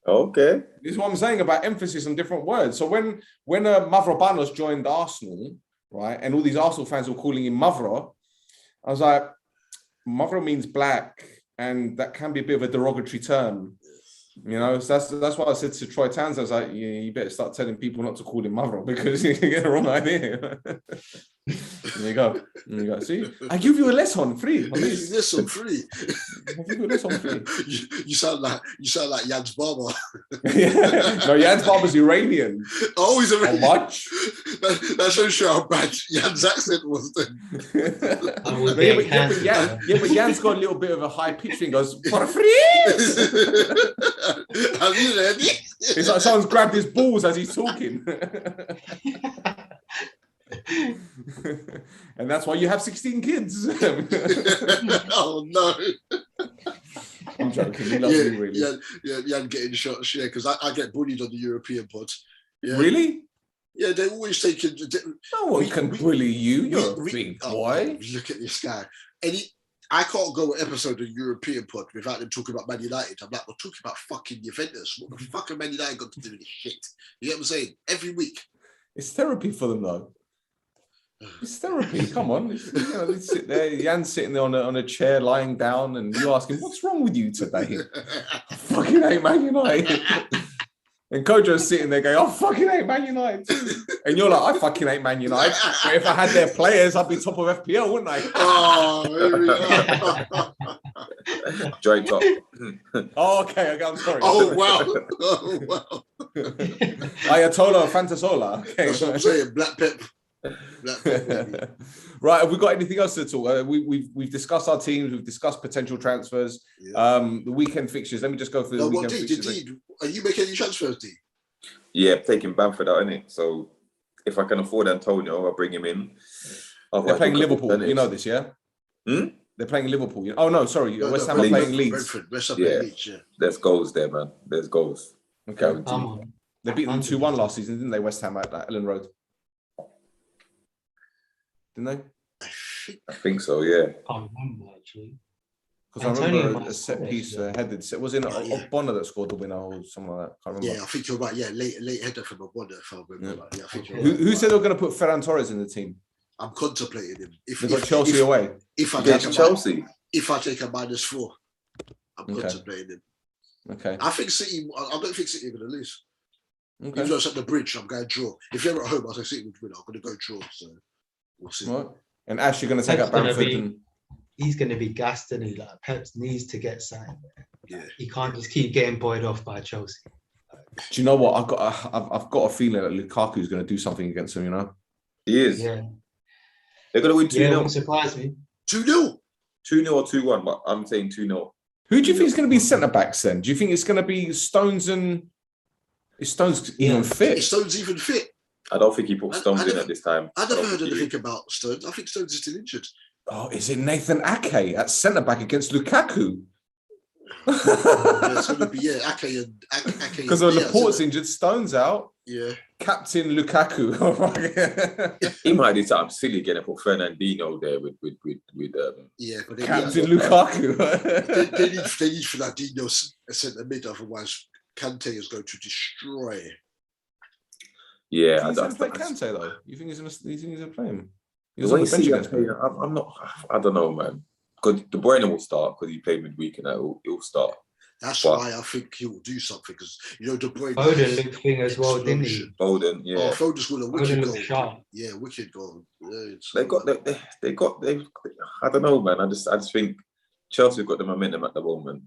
Speaker 3: okay.
Speaker 1: This is what I'm saying about emphasis on different words. So when Mavropanos joined Arsenal, right, and all these Arsenal fans were calling him Mavro, I was like, Mavro means black, and that can be a bit of a derogatory term. You know, so that's why I said to Troy Townsend, I was like, you better start telling people not to call him Mavro because you get the wrong idea. There you go. See, I give you a lesson free.
Speaker 2: Lesson free.
Speaker 1: I give you a lesson free.
Speaker 2: You sound like Jans Barber.
Speaker 1: No, Jans Barber's Iranian.
Speaker 2: Oh, he's Iranian.
Speaker 1: How much?
Speaker 2: That shows you how bad Jan's accent was then.
Speaker 1: But Jan's got a little bit of a high pitch thing. Goes for free.
Speaker 2: Are you ready?
Speaker 1: It's like someone's grabbed his balls as he's talking. And that's why you have 16 kids.
Speaker 2: Oh no.
Speaker 1: I'm joking. He loves me, really.
Speaker 2: Yeah, getting shot. Yeah, because I get bullied on the European pod. Yeah.
Speaker 1: Really?
Speaker 2: Yeah, they always take it.
Speaker 1: No one can bully you. You're a big boy.
Speaker 2: Look at this guy. I can't go an episode of European pod without them talking about Man United. I'm like, we're talking about fucking Juventus. What the fuck have Man United got to do with this shit? You get what I'm saying? Every week.
Speaker 1: It's therapy for them, though. It's therapy. Come on. They sit there. Jan's sitting there on a chair, lying down, and you ask him, "What's wrong with you today?" Fucking hate Man United. And Kojo's sitting there going, I fucking hate Man United too. And you're like, I fucking hate Man United. But if I had their players, I'd be top of FPL, wouldn't I?
Speaker 3: Joint top.
Speaker 1: Oh, okay, I'm sorry.
Speaker 2: Oh, wow. Oh, wow.
Speaker 1: Ayatollah Fantasola. Okay.
Speaker 2: That's what I'm saying. Black Pep. Black Pep, baby.
Speaker 1: Right, have we got anything else to talk? We've discussed our teams, we've discussed potential transfers, the weekend fixtures. Let me just go through the weekend fixtures.
Speaker 2: Are you making any transfers, D?
Speaker 3: Yeah, taking Bamford out, innit? So if I can afford Antonio, I'll bring him in.
Speaker 1: They're playing Liverpool, you know this, yeah? They're playing Liverpool. Oh, no, sorry. West Ham are playing Leeds.
Speaker 2: West Ham playing Leeds, yeah.
Speaker 3: There's goals there, man. There's goals.
Speaker 1: Okay. They beat them 2-1 last season, didn't they, West Ham at Ellen Road? Didn't they?
Speaker 3: I think so, yeah.
Speaker 4: I can't remember, actually.
Speaker 1: Because I remember a set piece headed. Was it Bonner that scored the winner or something like that? Can't remember.
Speaker 2: Yeah, I think you're right. Yeah, late header from Bonner, if I remember. Yeah, I think
Speaker 1: who said they were going to put Ferran Torres in the team?
Speaker 2: I'm contemplating him.
Speaker 1: They've got Chelsea away.
Speaker 2: If I take Chelsea, if I take a -4, I'm contemplating him.
Speaker 1: Okay.
Speaker 2: I think City. I don't think City are going to lose.
Speaker 1: Okay.
Speaker 2: Even though it's at the bridge, I'm going to draw. If they're at home, I think City would win. I'm going to go draw. So we'll see.
Speaker 1: Right. And Ash, you're going to take up Bamford.
Speaker 4: He's going to be gassed, and he like Pep needs to get signed.
Speaker 2: Yeah.
Speaker 4: He can't just keep getting buoyed off by Chelsea.
Speaker 1: Do you know what? I've got a feeling that Lukaku is going to do something against him. You know.
Speaker 3: He is.
Speaker 4: Yeah.
Speaker 3: They're going to win 2-0.
Speaker 4: Yeah, won't surprise me.
Speaker 2: 2-0.
Speaker 3: 2-0 or 2-1, but I'm saying 2-0.
Speaker 1: Who do you think is going to be centre backs then? Do you think it's going to be Stones and is Stones even fit?
Speaker 2: Is Stones even fit?
Speaker 3: I don't think he put Stones in at this time.
Speaker 2: I never heard anything about Stones. I think Stones is still injured.
Speaker 1: Oh, is it Nathan Ake at centre back against Lukaku?
Speaker 2: It's going to be Ake
Speaker 1: because Laporte's injured, Stones out.
Speaker 2: Yeah.
Speaker 1: Captain Lukaku.
Speaker 3: He might do something silly again and put Fernandinho there with
Speaker 2: but
Speaker 1: Captain Lukaku.
Speaker 2: they need Fernandinho centre mid, otherwise Kante is going to destroy.
Speaker 3: Yeah,
Speaker 1: he's going to play Kante though. You think he's going to play him?
Speaker 3: I'm not. I don't know, man. Because De Bruyne will start because he played midweek and he'll start.
Speaker 2: That's why I think he will do something because De Bruyne.
Speaker 4: Foden looked thing as well, didn't he?
Speaker 3: Foden, yeah.
Speaker 2: Oh, Foden scored a wicked goal.
Speaker 4: Sharp.
Speaker 2: Yeah, wicked goal. Yeah,
Speaker 3: they got. I don't know, man. I just think Chelsea have got the momentum at the moment.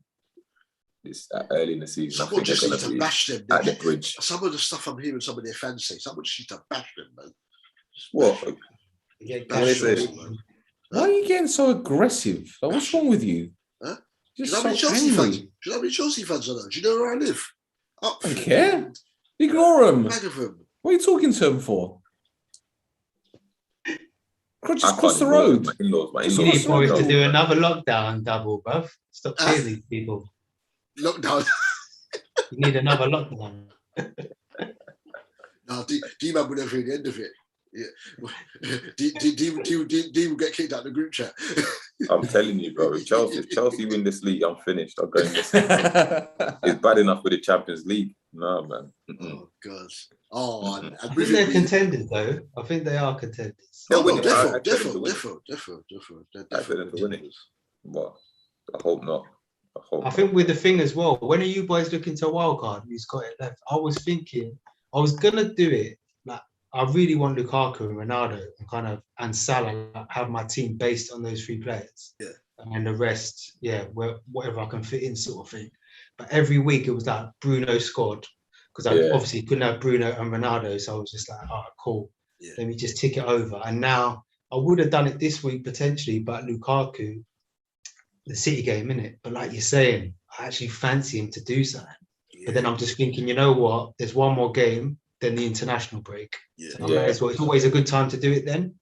Speaker 3: It's early in the season.
Speaker 2: Someone just needs to bash them
Speaker 3: at the bridge.
Speaker 2: Some of the stuff I'm hearing some of their fans say, someone just needs to bash them, man.
Speaker 3: What?
Speaker 1: Why are you getting so aggressive? Like, what's wrong with you?
Speaker 2: Huh?
Speaker 1: You're
Speaker 2: Do you know how many Chelsea fans are there? Do you know where I live?
Speaker 1: I don't care. Ignore them.
Speaker 2: Bag of them.
Speaker 1: What are you talking to them for? Just cross the road.
Speaker 4: You need boys to do another lockdown double, bruv. Stop seeing these people.
Speaker 2: Lockdown.
Speaker 4: You need another lockdown.
Speaker 2: No, D-Man will never hear the end of it. Yeah. D will get kicked out of the group chat.
Speaker 3: I'm telling you, bro. If Chelsea win this league, I'm finished. I'm going this. It's bad enough with the Champions League. No, man.
Speaker 2: Oh, God. Oh,
Speaker 4: I think they're contenders, though. I think they are contenders.
Speaker 2: Definitely.
Speaker 3: But I hope not.
Speaker 4: I think with the thing as well, when are you boys looking to wildcard? Who's got it left? I was thinking I was gonna do it. Like I really want Lukaku and Ronaldo and Salah have my team based on those 3 players.
Speaker 2: Yeah.
Speaker 4: And the rest, whatever I can fit in, sort of thing. But every week it was like Bruno scored because I obviously couldn't have Bruno and Ronaldo, so I was just like, all right, cool. Yeah. Let me just tick it over. And now I would have done it this week potentially, but Lukaku, the City game, innit? But like you're saying, I actually fancy him to do something. Yeah. But then I'm just thinking, you know what? There's one more game, then the international break. Yeah. So it's always a good time to do it then.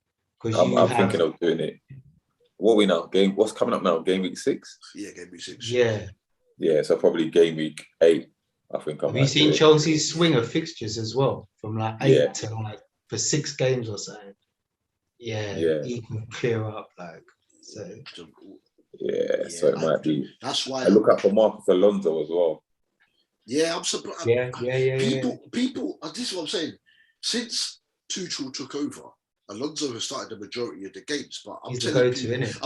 Speaker 3: I'm thinking of doing it. What are we now? What's coming up now? Game week 6?
Speaker 2: Yeah, game week 6.
Speaker 4: Yeah.
Speaker 3: Yeah, so probably game week 8. I think I'm.
Speaker 4: Have you seen Chelsea's swing of fixtures as well? From like 8 to like for 6 games or so. Yeah. He can clear up so.
Speaker 3: Yeah, so it might be.
Speaker 2: That's why
Speaker 3: I look out for Marcus Alonso as well.
Speaker 2: Yeah, I'm surprised.
Speaker 4: Yeah.
Speaker 2: People. This is what I'm saying. Since Tuchel took over, Alonso has started the majority of the games. But I'm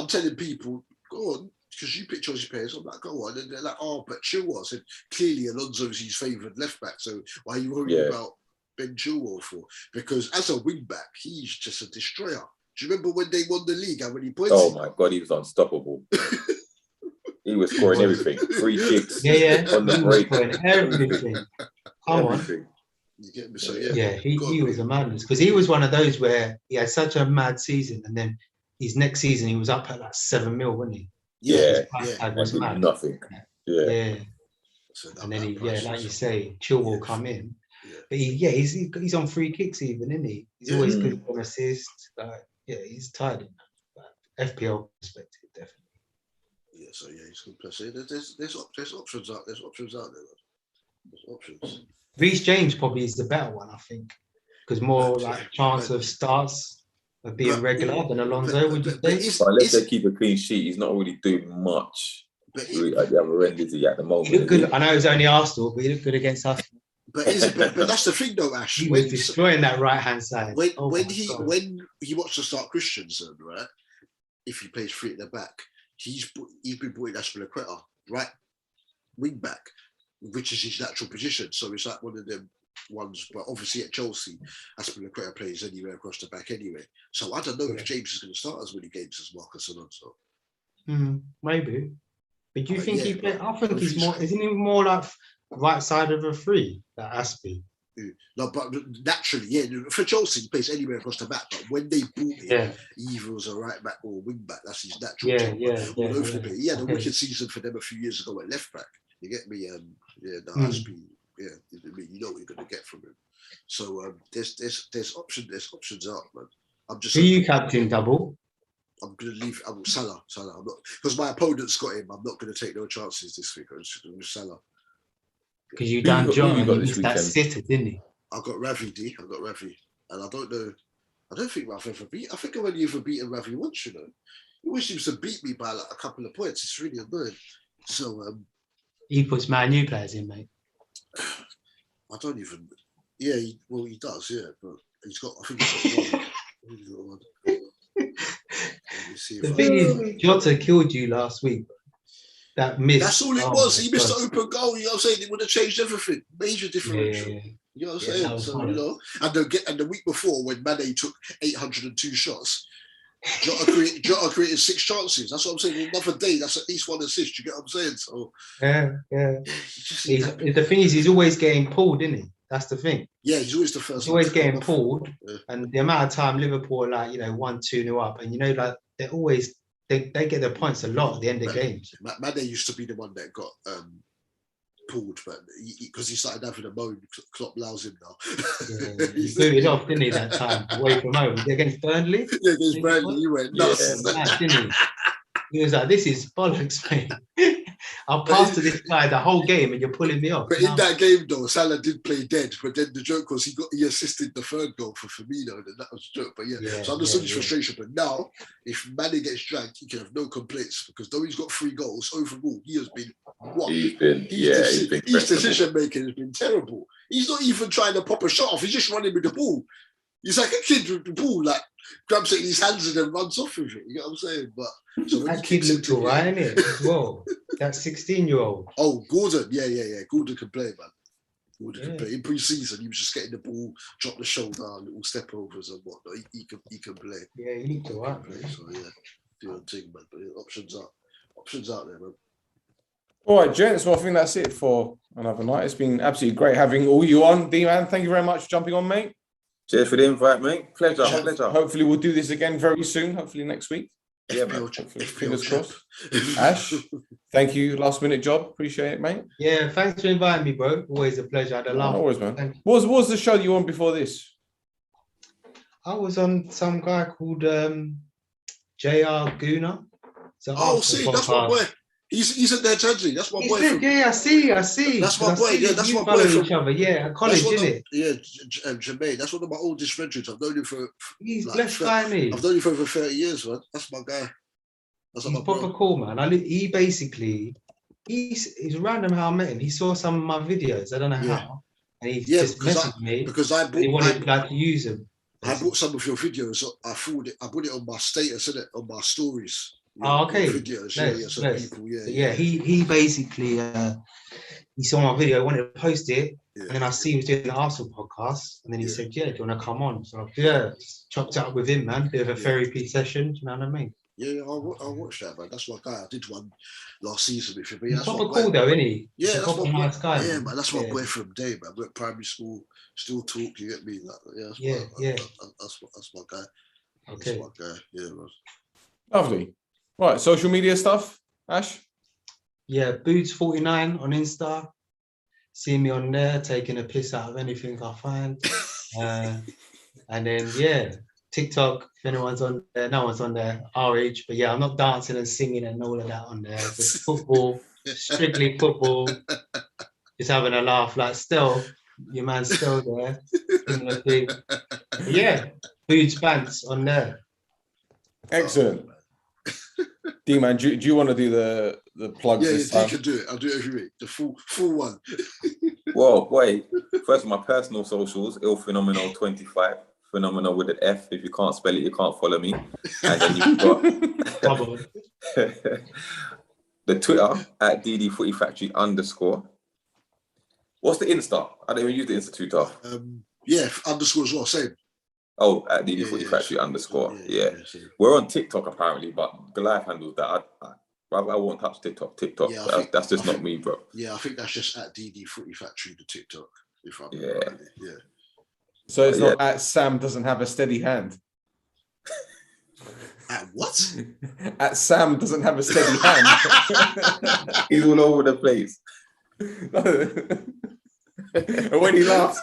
Speaker 2: telling people, go on. because you pick Chelsea players, I'm like, go on. And they're like, oh, but Chilwell. I said, clearly Alonso's his favoured left back. So why are you worried about Ben Chilwell for? Because as a wing back, he's just a destroyer. Do you remember when they won the league? How many points?
Speaker 3: Oh my God, he was unstoppable. He was scoring everything. Free kicks. On the break.
Speaker 4: Scoring everything. Come on.
Speaker 2: You get me? So
Speaker 4: he was a madness because he was one of those where he had such a mad season, and then his next season he was up at like 7 mil, wasn't he?
Speaker 2: Yeah.
Speaker 4: Was mad.
Speaker 3: Nothing. Yeah.
Speaker 2: So
Speaker 4: and then like you say, Chilwell come in. But he's on free kicks even, isn't he? He's always good on assists. He's tired in that. FPL perspective, definitely.
Speaker 2: Yeah, so he's good player. There's options out. There's options out there. There's options.
Speaker 4: Reece James probably is the better one, I think, because more chance of starts of being regular than Alonso. Would you say?
Speaker 3: But unless they keep a clean sheet, he's not really doing much. At the other end, is he at the moment?
Speaker 4: He looked good. I know it was only Arsenal, but he looked good against us.
Speaker 2: But that's the thing, though, Ash.
Speaker 4: He was destroying that right hand side.
Speaker 2: When he wants to start Christensen, right? If he plays free at the back, he's been brought in Aspilicueta, right, wing back, which is his natural position. So it's like one of them ones. But obviously at Chelsea, Aspilicueta plays anywhere across the back anyway. So I don't know if James is going to start as many games as Marcus Alonso.
Speaker 4: Maybe. But do you think he play? I think he's more. Isn't he more like right side of a three, that Aspie?
Speaker 2: No, but naturally, for Chelsea, he plays anywhere across the back. But when they bought him, he either was a right back or a wing back. That's his natural job. He had a wicked season for them a few years ago at left back. You get me? Aspie. You know what you're going to get from him. So there's options out, man. I'm just.
Speaker 4: Who you captain, Double?
Speaker 2: I'm going to leave. Salah. I'm not, because my opponent's got him. I'm not going to take no chances this week. I'm just going to Salah.
Speaker 4: Because you done John, and you missed that sitter, didn't he?
Speaker 2: I got Ravi, D. I got Ravi. And I don't know. I don't think I've ever beat. I think I've only ever beaten Ravi once, you know. He always seems to beat me by like a couple of points. It's really annoying. So
Speaker 4: he puts Man U players in, mate.
Speaker 2: I don't even. Yeah, he does. Yeah, but he's got. I think he's got one.
Speaker 4: The thing is, Jota killed you last week. That miss.
Speaker 2: That's all it was. He missed the open goal. You know what I'm saying? It would have changed everything. Major differential.
Speaker 4: Yeah.
Speaker 2: You know what I'm saying? So funny. And the week before when Mane took 802 shots, Jota created 6 chances. That's what I'm saying. Another day, that's at least 1 assist. You get what I'm saying? So
Speaker 4: the thing is, he's always getting pulled, isn't he? That's the thing.
Speaker 2: Yeah, he's always the first.
Speaker 4: He's always getting pulled, and the amount of time Liverpool are like 1-2 up, and like they're always. They get their points a lot at the end of games.
Speaker 2: Mane used to be the one that got pulled, but because he started having a moan, Klopp allows him now.
Speaker 4: He booted off, didn't he, that time, away from home? Against Burnley?
Speaker 2: Yeah, against Burnley, he went nuts.
Speaker 4: Didn't he? He was like, this is bollocks, mate. I'll pass to this guy the whole game and you're pulling me off.
Speaker 2: But in that game, though, Salah did play dead. But then the joke was he assisted the third goal for Firmino, and that was the joke. But so I understood his frustration. But now, if Mane gets dragged, he can have no complaints because though he's got 3 goals, overall, he has been what? His decision making has been terrible. He's not even trying to pop a shot off. He's just running with the ball. He's like a kid with the ball, like grabs it in his hands and then runs off with it. You know what I'm saying? But so
Speaker 4: that kid looked alright, innit? As well. That 16-year-old.
Speaker 2: Oh, Gordon. Yeah. Gordon can play, man. Gordon can play. In pre-season, he was just getting the ball, drop the shoulder, little step overs and whatnot. He can play.
Speaker 4: Yeah, he looked alright.
Speaker 2: So do your thing, man. But options out there, man.
Speaker 1: All right, gents. Well, I think that's it for another night. It's been absolutely great having all you on, D-Man. Thank you very much for jumping on, mate.
Speaker 3: Cheers for the invite, mate. Pleasure.
Speaker 1: Hopefully we'll do this again very soon. Hopefully next week.
Speaker 3: Yeah, man.
Speaker 1: Fingers crossed. Ash, thank you. Last minute job. Appreciate it, mate.
Speaker 4: Yeah, thanks for inviting me, bro. Always a pleasure. I had a laugh.
Speaker 1: Always, man. What was the show you were on before this?
Speaker 4: I was on some guy called JR Guna.
Speaker 2: See, that's my boy. He's at their Chelsea. That's my boy.
Speaker 4: Yeah, I see.
Speaker 2: That's my boy. Yeah, that's my boy.
Speaker 4: Each other. Yeah, at college, isn't it?
Speaker 2: Yeah, Jermaine. That's one of my oldest friends. I've known him for.
Speaker 4: He's blessed guy, me.
Speaker 2: I've known him for over 30 years, man. That's my guy. That's
Speaker 4: he's proper cool, man. He basically, it's random how I met him. He saw some of my videos. I don't know how, and he just messaged me
Speaker 2: because I
Speaker 4: wanted to use them.
Speaker 2: I bought some of your videos. I bought it on my status, on my stories.
Speaker 4: Oh, okay.
Speaker 2: videos. Some people,
Speaker 4: he basically he saw my video, wanted to post it, and then I see he was doing the Arsenal podcast, and then he said, "Yeah, do you want to come on?" So chopped it up with him, man. Bit of a therapy session. Do you know what I mean?
Speaker 2: Yeah, I'll watch that, man. That's my guy. I did one last season with him. But
Speaker 4: He's proper cool though, isn't he?
Speaker 2: Yeah, that's my
Speaker 4: nice guy.
Speaker 2: Yeah, man. That's my boy from day, man. We're at primary school, still talk. You get me? Like, that's my guy.
Speaker 4: Okay.
Speaker 2: That's my guy. Yeah, man.
Speaker 1: Lovely. Right, social media stuff, Ash?
Speaker 4: Yeah, Boots49 on Insta. See me on there, taking a piss out of anything I find. And then, TikTok, if anyone's on there, no one's on there, our age. But yeah, I'm not dancing and singing and all of that on there. Just football, strictly football. Just having a laugh like Stel, your man Stel there. Similar thing. But yeah, Boots Pants on there.
Speaker 1: Excellent. D-Man, do you want to do the plugs this time?
Speaker 2: You can do it. I'll do it every week. The full one.
Speaker 3: Well, wait. First, my personal socials, illphenomenal25. Phenomenal with an F. If you can't spell it, you can't follow me. And then you've got the Twitter at DD Footy Factory _. What's the Insta? I don't even use the Insta Twitter.
Speaker 2: Underscore as well. Same.
Speaker 3: Oh, at DD Footy Factory _. Yeah. We're on TikTok apparently, but Goliath handles that. I won't touch TikTok. That's just not me, bro.
Speaker 2: Yeah, I think that's just at DD Footy Factory, the TikTok. If I'm yeah.
Speaker 1: So it's not at Sam doesn't have a steady hand.
Speaker 2: At what?
Speaker 1: At Sam doesn't have a steady hand.
Speaker 3: He's all over the place.
Speaker 1: And when he laughs,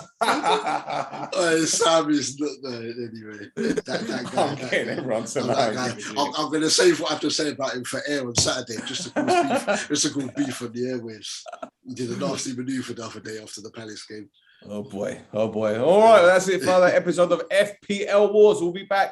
Speaker 2: Sam is not there anyway. That guy.
Speaker 1: I'm getting everyone tonight.
Speaker 2: I'm going to save what I have to say about him for air on Saturday, just to cause beef on the airwaves. He did a nasty manoeuvre the other day after the Palace game.
Speaker 1: Oh boy. All right, that's it for another episode of FPL Wars. We'll be back